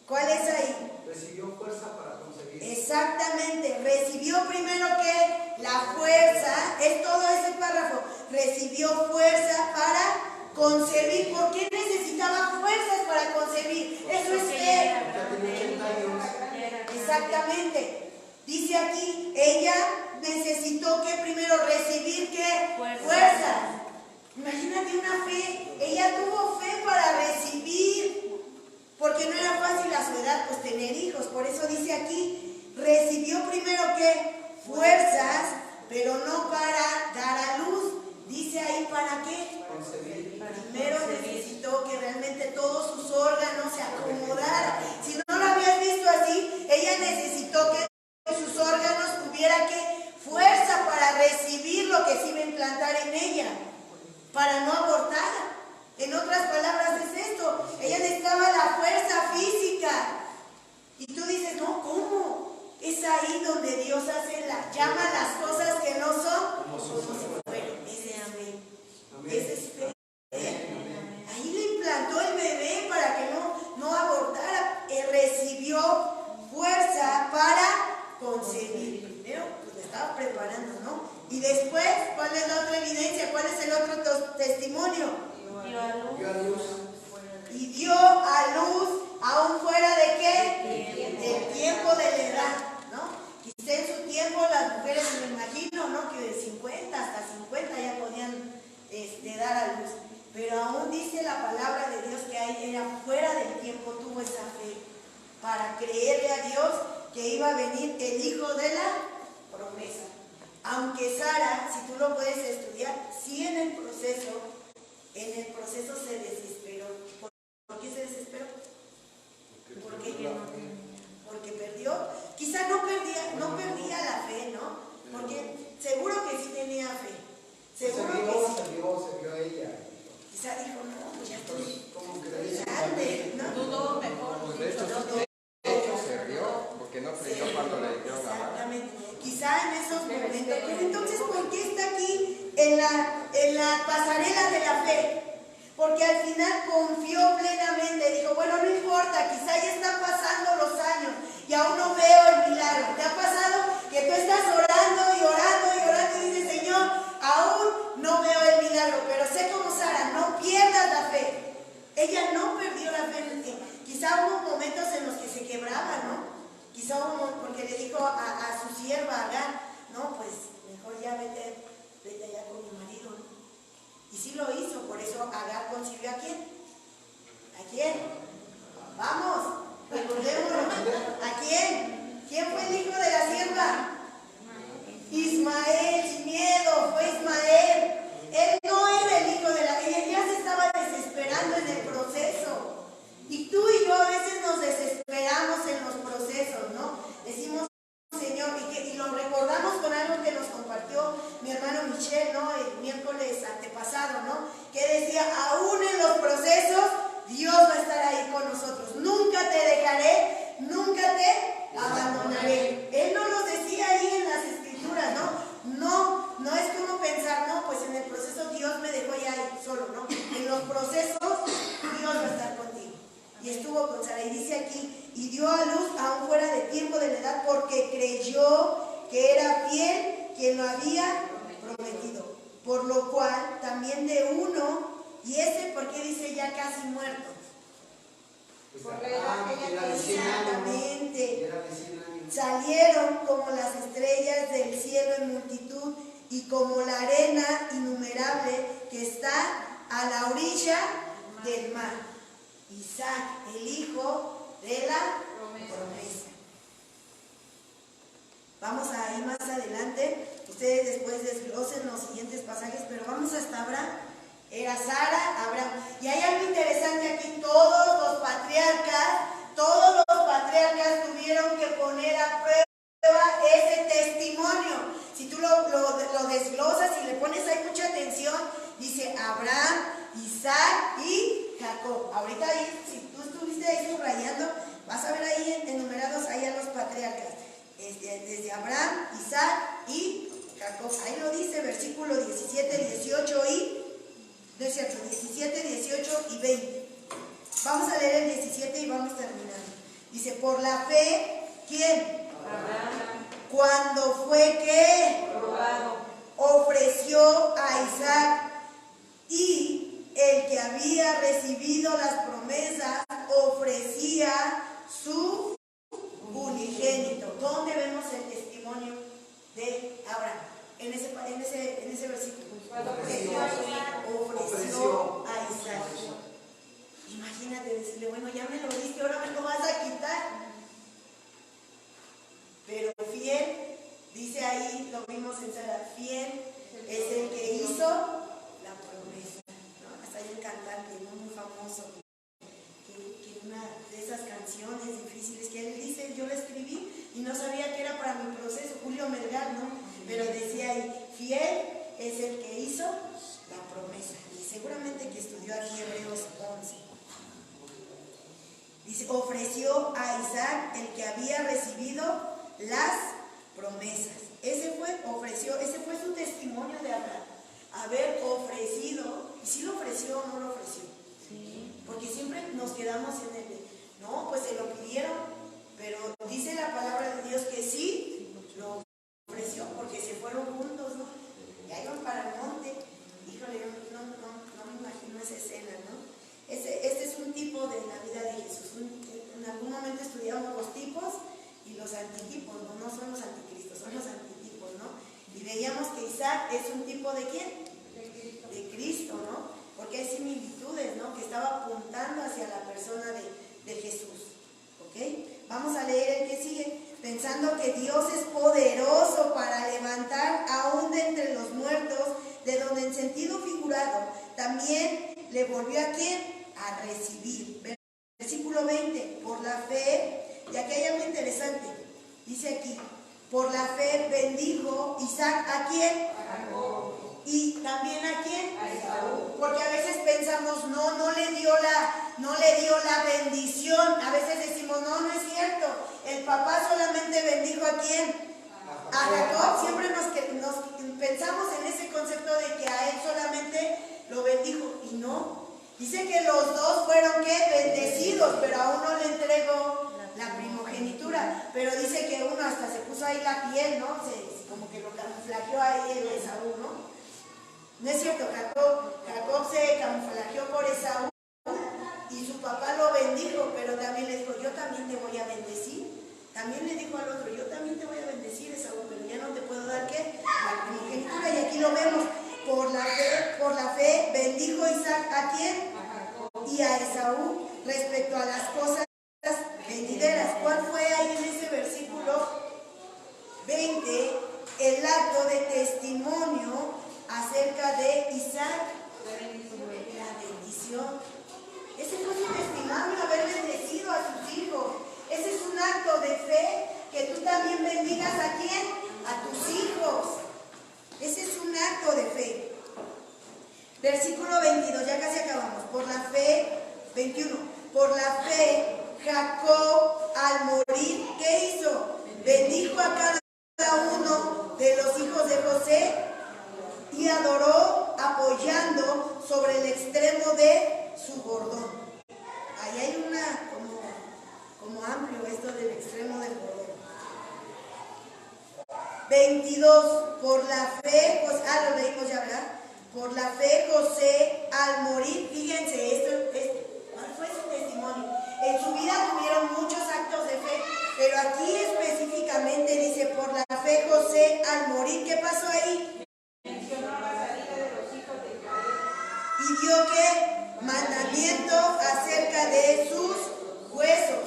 ¿Cuál es ahí? Recibió fuerza para concebir. Exactamente. Recibió primero que la fuerza, es todo ese párrafo. Recibió fuerza para concebir. ¿Por qué necesitaba fuerzas para concebir? Eso es fe. Ya tenía 80 años. Exactamente. Dice aquí, ella necesitó que primero recibir ¿qué? Fuerza. Imagínate una fe. Ella tuvo fe para recibir, porque no era fácil a su edad pues tener hijos. Por eso dice aquí, recibió primero ¿qué? Fuerzas, pero no para dar a luz. Dice ahí, ¿para qué? Concebir. Primero necesitó que realmente todos sus órganos se acomodaran. Si no lo habías visto así, ella necesitó que sus órganos tuviera que fuerza para recibir lo que se iba a implantar en ella, para no abortar. En otras palabras es esto. esto, ella necesitaba la fuerza física. Y tú dices, no, ¿cómo? Es ahí donde Dios llama las cosas que no son como si fueran. Ese es fe. Ese es fe. Ahí le implantó el bebé para que no abortara. Recibió fuerza para concebir. Primero, pues le estaba preparando, ¿no? Y después, ¿cuál es la otra evidencia? ¿Cuál es el otro testimonio? Dio a luz. Y dio a luz, aún fuera de qué? Del tiempo de la edad, ¿no? Quizá en su tiempo las mujeres, me imagino, ¿no? Que de 50 hasta 50 ya podían dar a luz. Pero aún dice la palabra de Dios que era fuera del tiempo, tuvo esa fe para creerle a Dios que iba a venir el hijo de la promesa. Aunque Sara, si tú lo puedes estudiar, sí en el proceso se desesperó. ¿Por qué se desesperó? Porque perdió. Quizá no perdía la fe, ¿no? Porque seguro que sí tenía fe. Seguro que sí. Se vio ella. Quizá dijo, no, pues ya estoy ¿Cómo crees? grande, ¿no? Dudó mejor. De hecho se rió porque no creyó cuando le dijeron la mano. Exactamente. Quizá en esos momentos. Pero entonces, ¿por qué está aquí en la pasarela de la fe? Porque al final confió plenamente. Dijo, bueno, no importa, quizá ya están pasando los años y aún no veo el milagro. ¿Te ha pasado que tú estás orando y orando y orando y dices, Señor, aún no veo el milagro? Pero sé como Sara, no pierdas la fe. Ella no perdió la fe. Quizá hubo momentos en los que se quebraba, ¿no? Quizá hubo, porque le dijo a su sierva Agar, no, pues mejor ya vete allá con mi marido, ¿no? Y sí lo hizo, por eso Agar concibió ¿a quién? ¿A quién? Vamos, recordémoslo. ¿A quién? ¿Quién fue el hijo de la sierva? Ismael, sin miedo, fue Ismael. Él no era el hijo de la... Ella ya se estaba desesperando en el proceso. Y tú y yo a veces nos desesperamos en los procesos, ¿no? Decimos, Señor, y lo recordamos con algo que nos compartió mi hermano Michel, ¿no? El miércoles antepasado, ¿no? Que decía, aún en los procesos, Dios va a estar ahí con nosotros. Nunca te dejaré, nunca te abandonaré. Él no lo decía ahí en las escrituras, ¿no? No es como pensar, no, pues en el proceso Dios me dejó ya ahí solo, ¿no? En los procesos, Dios va a estar contigo. Y estuvo con Sara, y dice aquí, y dio a luz aún fuera de tiempo de la edad, porque creyó que era fiel quien lo había prometido. Por lo cual, también de uno, y ese, ¿por qué dice ya casi muerto? Por la edad que ella tenía. Exactamente. Salieron como las estrellas del cielo en multitud, y como la arena innumerable que está a la orilla del mar. Isaac, el hijo de la promesa. Vamos a ir más adelante. Ustedes después desglosen los siguientes pasajes, pero vamos hasta Abraham. Era Sara, Abraham. Y hay algo interesante aquí. Todos los patriarcas tuvieron que poner a prueba ese testimonio. Si tú lo desglosas y le pones ahí mucha atención, dice Abraham, Isaac y Jacob. Ahorita ahí, si tú estuviste ahí subrayando, vas a ver ahí enumerados ahí a los patriarcas. Desde Abraham, Isaac y Jacob. Ahí lo dice, versículo 17, 18 y... No es cierto, 17, 18 y 20. Vamos a leer el 17 y vamos terminando. Dice, por la fe, ¿quién? Abraham, Cuando fue que probado, ofreció a Isaac, y el que había recibido las promesas ofrecía su unigénito. ¿Dónde vemos el testimonio de Abraham? En ese versículo. Ofreció a Isaac. Imagínate decirle, bueno, ya me lo diste, ahora me lo vas a quitar. Pero fiel, dice ahí, lo vimos en Sara, fiel es el que hizo la promesa, ¿no? Hasta hay un cantante, ¿no? Muy famoso, que una de esas canciones difíciles que él dice, yo la escribí y no sabía que era para mi proceso, Julio Melgar, ¿no? Pero decía ahí, fiel es el que hizo la promesa. Y seguramente que estudió aquí Hebreos 11. ofreció a Isaac, el que había recibido las promesas. Ese fue su testimonio de Abraham, haber ofrecido. ¿Y si lo ofreció o no lo ofreció? Sí. Porque siempre nos quedamos en el de, no, pues se lo pidieron, pero dice la palabra de Dios que sí lo ofreció, porque se fueron juntos, ¿no? Ya iban para el monte. Híjole, no me imagino esa escena, ¿no? Este es un tipo de la vida de Jesús. En algún momento estudiamos los tipos y los antitipos, ¿no? No son los anticristos, son los antitipos, ¿no? Y veíamos que Isaac es un tipo de ¿quién? De Cristo, ¿no? Porque hay similitudes, ¿no? Que estaba apuntando hacia la persona de Jesús, ¿ok? Vamos a leer el que sigue. Pensando que Dios es poderoso para levantar aún de entre los muertos, de donde en sentido figurado también le volvió a ¿quién? A recibir. Versículo 20, por la fe, y aquí hay algo interesante, dice aquí, por la fe bendijo Isaac ¿a quién? A Jacob. Y también ¿a quién? A Esaú. Porque a veces pensamos, no le dio la bendición. A veces decimos, no es cierto. El papá solamente bendijo ¿a quién? A Jacob. Siempre nos pensamos en ese concepto de que a él solamente lo bendijo. Y no. Dice que los dos fueron ¿qué? Bendecidos, pero a uno le entregó la primogenitura. Pero dice que uno hasta se puso ahí la piel, ¿no? Como que lo camuflajeó ahí el Esaú, ¿no? No es cierto, Jacob se camuflajeó por Esaú y su papá lo bendijo, pero también le dijo, yo también te voy a bendecir. También le dijo al otro, yo también te voy a bendecir, Esaú, pero ya no te puedo dar ¿qué? La primogenitura. Y aquí lo vemos, por la fe bendijo Isaac ¿a quién? Y a Esaú respecto a las cosas venideras. ¿Cuál fue ahí en ese versículo 20? El acto de testimonio acerca de Isaac, la bendición. Ese fue su testimonio, haber bendecido a sus hijos. Ese es un acto de fe, que tú también bendigas ¿a quién? A tus hijos. Ese es un acto de fe. Versículo 22, ya casi acabamos. Por la fe, 21, por la fe Jacob al morir, ¿qué hizo? Bendijo a cada uno de los hijos de José y adoró apoyando sobre el extremo de su bordón. Ahí hay una como amplio esto del extremo del bordón. 22, por la fe, pues, lo leímos ya, ¿verdad? Por la fe José al morir, fíjense, ¿cuál fue su testimonio? En su vida tuvieron muchos actos de fe, pero aquí específicamente dice, por la fe José al morir, ¿qué pasó ahí? Mencionó la salida de los hijos de Israel. Y dio ¿qué? Mandamiento acerca de sus huesos.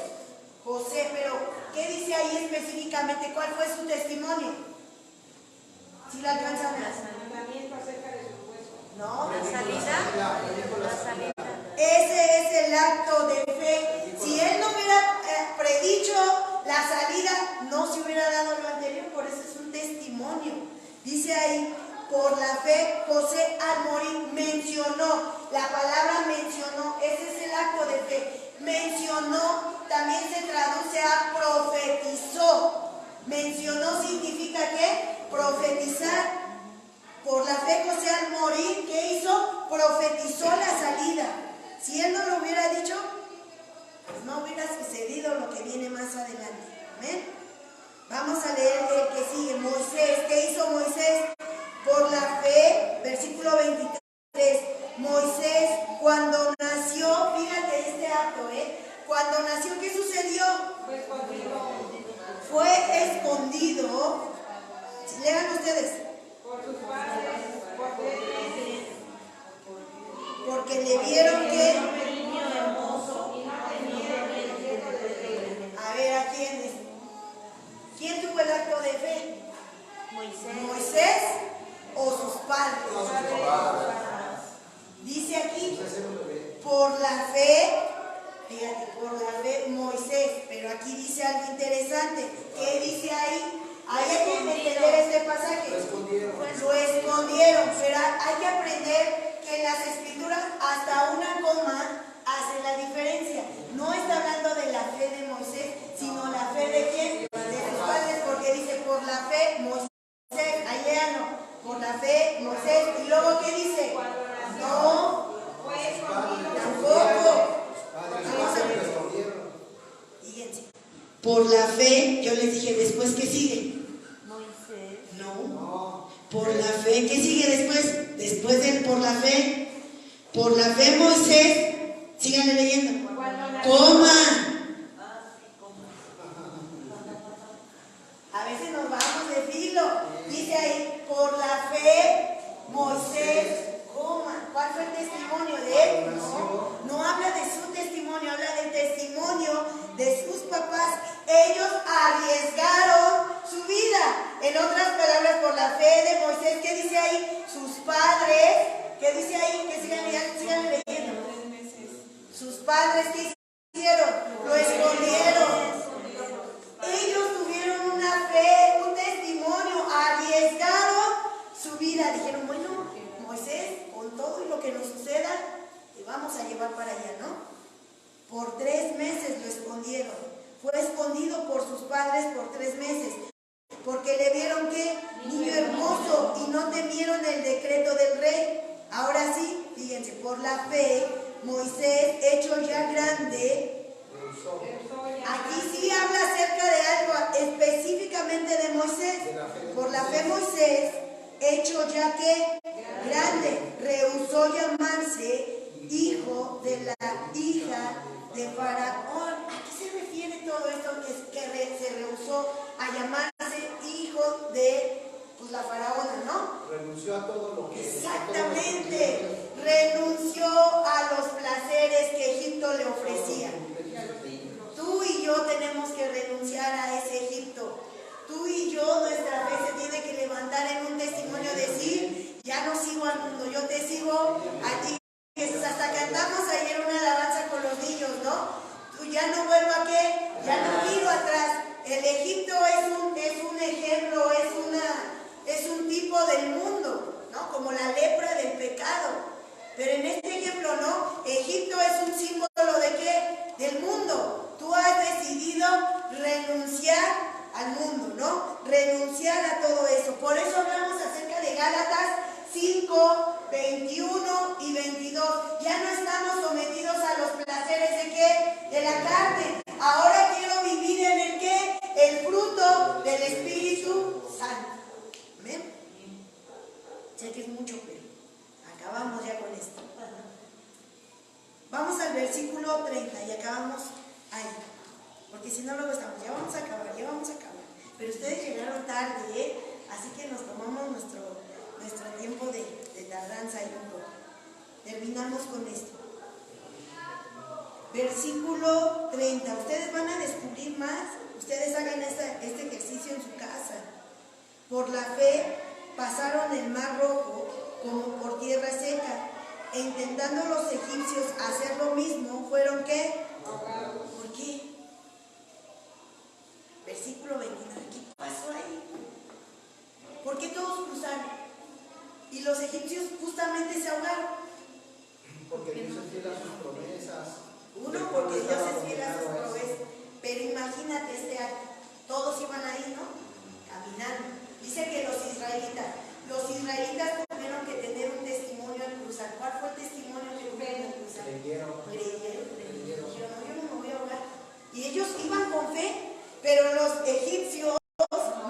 José, pero ¿qué dice ahí específicamente? ¿Cuál fue su testimonio? ¿Sí la alcanzan a hacer? Mandamiento acerca de sus huesos. No. La salida. Ese es el acto de fe. Si él no hubiera predicho la salida, no se hubiera dado lo anterior, por eso es un testimonio. Dice ahí, por la fe José al morir mencionó, la palabra mencionó, ese es el acto de fe. Mencionó también se traduce a profetizó. Mencionó significa ¿qué? Profetizar. Por la fe José al morir, ¿qué hizo? Profetizó la salida. Si él no lo hubiera dicho, pues no hubiera sucedido lo que viene más adelante. ¿Amén? Vamos a leer el que sigue. Moisés, ¿qué hizo Moisés? Por la fe, versículo 23. Moisés, cuando nació, fíjate este acto, cuando nació, ¿qué sucedió? Fue escondido. Lean ustedes. Por sus padres, por 3 meses. Porque le vieron que... A ver, ¿a quién es? ¿Quién tuvo el acto de fe? ¿Moisés o sus padres? Dice aquí, por la fe, fíjate, por la fe Moisés, pero aquí dice algo interesante. ¿Qué dice ahí? Ahí hay que entender este pasaje. Lo escondieron, pero hay que aprender que en las escrituras hasta una coma hace la diferencia. No está hablando de Por la fe, yo les dije, ¿después qué sigue? Moisés. No. Por la fe, ¿qué sigue después? Después del por la fe. Por la fe Moisés, síganle leyendo. Coma. A veces nos vamos de filo. Dice ahí, por la fe, Moisés, coma. ¿Cuál fue el testimonio de él? No habla de su testimonio, habla del testimonio de sus papás. Ellos arriesgaron su vida. En otras palabras, por la fe de Moisés, ¿qué dice ahí? Sus padres, ¿qué dice ahí? Que sigan leyendo. Sus padres, ¿qué hicieron? Lo escondieron. Ellos tuvieron una fe, un testimonio, arriesgaron su vida. Dijeron, bueno, Moisés, con todo y lo que nos suceda, te vamos a llevar para allá, ¿no? Por 3 meses lo escondieron. Fue escondido por sus padres por 3 meses. Porque le vieron que niño hermoso y no temieron el decreto del rey. Ahora sí, fíjense, por la fe, Moisés, hecho ya grande, aquí sí habla acerca de algo específicamente de Moisés. Por la fe Moisés, hecho ya que grande, rehusó llamarse hijo de la hija de Faraón. ¿A qué se refiere todo esto que se rehusó a llamarse hijo de la faraona, ¿no? Renunció a todo lo que... Exactamente. Renunció a los placeres que Egipto le ofrecía. Tú y yo tenemos que renunciar a ese Egipto. Tú y yo, nuestra fe se tiene que levantar en un testimonio, decir, ya no sigo al mundo, yo te sigo a ti. Jesús, hasta cantamos ayer una alabanza con los niños, ¿no? Tú ya no vuelvo a qué, ya no miro atrás. El Egipto es un ejemplo, es un tipo del mundo, ¿no? Como la lepra del pecado. Pero en este ejemplo no, Egipto es un símbolo ¿de qué? Del mundo. Tú has decidido renunciar al mundo, ¿no? Renunciar a todo eso. Por eso hablamos acerca de Gálatas 5, 21 y 22. Ya no estamos sometidos a los placeres ¿de qué? De la carne. Ahora quiero vivir en el ¿qué? El fruto del Espíritu Santo. ¿Amén? Sé que es mucho, pero acabamos ya con esto. Vamos al versículo 30 y acabamos ahí. Porque si no luego estamos, ya vamos a acabar. Pero ustedes llegaron tarde, ¿eh? Así que nos tomamos nuestro tiempo de tardanza ahí un poco. Terminamos con esto. Versículo 30. Ustedes van a descubrir más. Ustedes hagan este ejercicio en su casa. Por la fe pasaron el mar rojo como por tierra seca. E intentando los egipcios hacer lo mismo, ¿fueron qué? ¿Por qué? Versículo 29. ¿Qué pasó ahí? ¿Por qué todos cruzaron? Y los egipcios justamente se ahogaron. Porque Dios es fiel a sus promesas. Uno, porque Dios es fiel a sus promesas. Pero imagínate este acto. Todos iban ahí, ¿no? Caminando. Dice que los israelitas tuvieron que tener un testimonio al cruzar. ¿Cuál fue el testimonio que tuvieron al cruzar? Creyeron. Dijeron, no, yo no me voy a ahogar. Y ellos iban con fe, pero los egipcios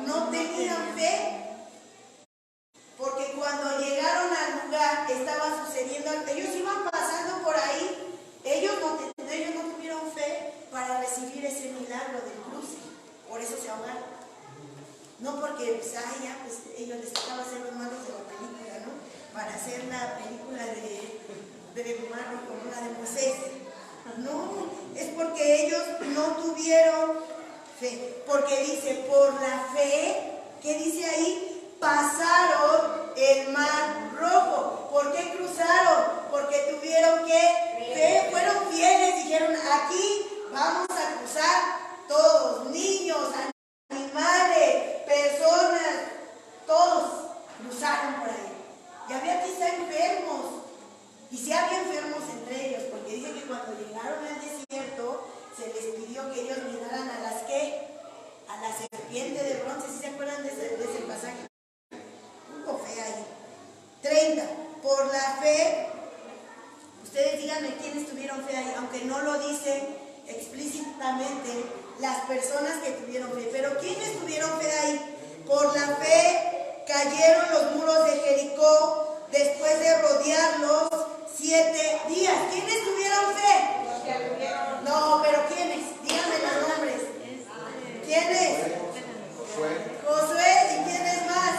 no tenían fe. Porque cuando llegaron al lugar estaba sucediendo, ellos iban pasando por ahí, ellos no tuvieron fe para recibir ese milagro del cruce, por eso se ahogaron. No porque ellos les tocaba hacer los malos de la película, ¿no? Para hacer la película de Marro como la de Moisés. No, es porque ellos no tuvieron fe. Porque dice, por la fe, ¿qué dice ahí? Pasaron el mar rojo. ¿Por qué cruzaron? Porque tuvieron que fe, fueron fieles, dijeron, aquí vamos a cruzar todos, niños, animales, personas, todos cruzaron por ahí. Y había quizá enfermos, y si había enfermos entre ellos, porque dice que cuando llegaron al desierto se les pidió que ellos miraran a las ¿qué? A la serpiente de bronce. ¿Sí se acuerdan de ese pasaje? Hubo fe ahí. 30. Por la fe, ustedes díganme quiénes tuvieron fe ahí, aunque no lo dice explícitamente las personas que tuvieron fe. Pero ¿quiénes tuvieron fe ahí? Por la fe cayeron los muros de Jericó después de rodearlos 7 días. ¿Quiénes tuvieron fe? No, pero ¿quiénes? Díganme los nombres. ¿Quiénes? Josué. ¿Y quiénes más?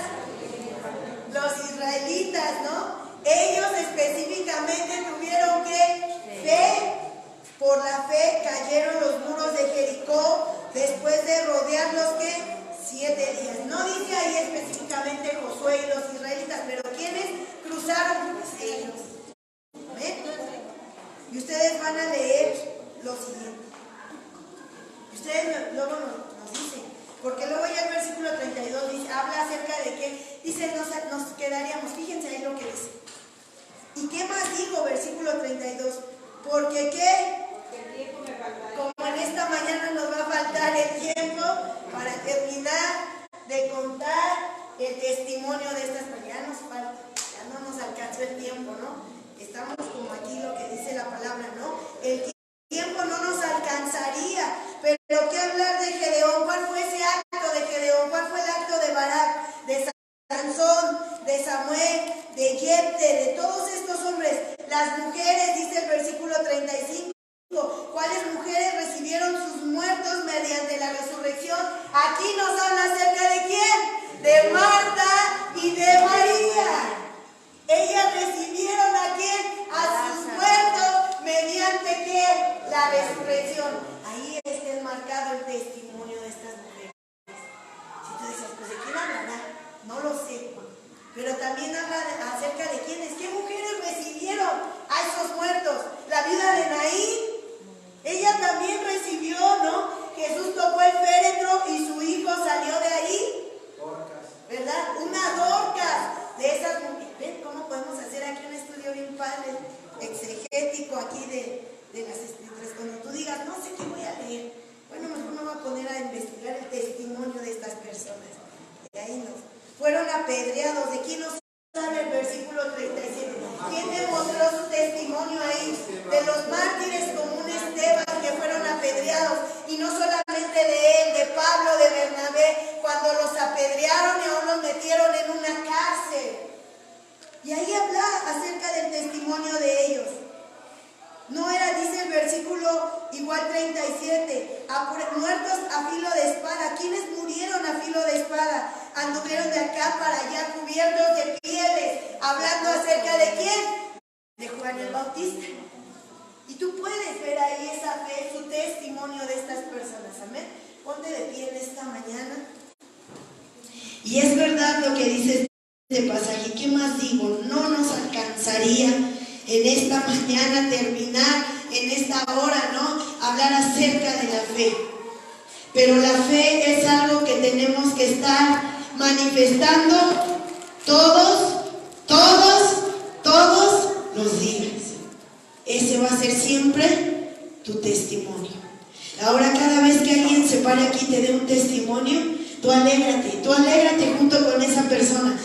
Los israelitas, ¿no? Ellos específicamente tuvieron ¿qué? Fe. Por la fe cayeron los muros de Jericó después de rodearlos ¿qué? 7 días. No dice ahí específicamente Josué y los israelitas, pero ¿quiénes cruzaron? Pues ellos. ¿Ven? Y ustedes van a leer lo siguiente. Y ustedes luego nos dicen, porque luego ya el versículo 32 dice, habla acerca de que, dice, nos quedaríamos, fíjense ahí lo que dice. ¿Y qué más dijo versículo 32? Porque ¿qué? Como en esta mañana nos va a faltar el tiempo para terminar de contar el testimonio de estas personas. Ya nos falta, ya no nos alcanzó el tiempo, ¿no? Estamos como aquí lo que dice la palabra, ¿no? El tiempo no nos alcanzaría, pero ¿qué hablar de Gedeón? ¿Cuál fue ese acto de Gedeón? ¿Cuál fue el acto de Barak, de Sansón, de Samuel, de Jefte, de todos estos hombres? Las mujeres, dice el versículo 35, ¿cuáles mujeres recibieron sus muertos mediante la resurrección? Aquí nos habla acerca de quién, de Marta y de María. Ellas recibieron a quién, a sus muertos mediante ¿qué? La resurrección. Ahí está enmarcado el testimonio de estas mujeres. Si tú dices, pues ¿de quién hablará? No lo sé. Pero también habla acerca de quiénes, qué mujeres recibieron a esos muertos. La viuda de Naín, ella también recibió, ¿no? Jesús tocó el féretro y su hijo salió de ahí. ¿Verdad? Una Dorcas de esas mujeres. ¿Ven cómo podemos hacer aquí un estudio bien padre, exegético aquí de las escrituras? Cuando tú digas, no sé qué voy a leer, bueno, mejor me voy a poner a investigar el testimonio de estas personas. Y ahí fueron apedreados. ¿De quién nos habla el versículo 37? ¿Quién demostró su testimonio ahí? De los mártires como un Esteban que fueron apedreados. Y no solamente de él, de Pablo, de Bernabé, cuando los apedrearon y aún los metieron en una cárcel. Y ahí habla acerca del testimonio de ellos. No era, dice el versículo igual 37, muertos a filo de espada. ¿Quiénes murieron a filo de espada? Anduvieron de acá para allá cubiertos de pieles, hablando acerca de quién, de Juan el Bautista. Y tú puedes ver ahí esa fe, su testimonio de estas personas. Amén. Ponte de pie en esta mañana. Y es verdad lo que dice este pasaje. ¿Qué más digo? No nos alcanzaría en esta mañana terminar, en esta hora, ¿no? Hablar acerca de la fe. Pero la fe es algo que tenemos que estar manifestando todos los días. Ese va a ser siempre tu testimonio. Ahora, cada vez que alguien se pare aquí y te dé un testimonio, tú alégrate junto con esa persona.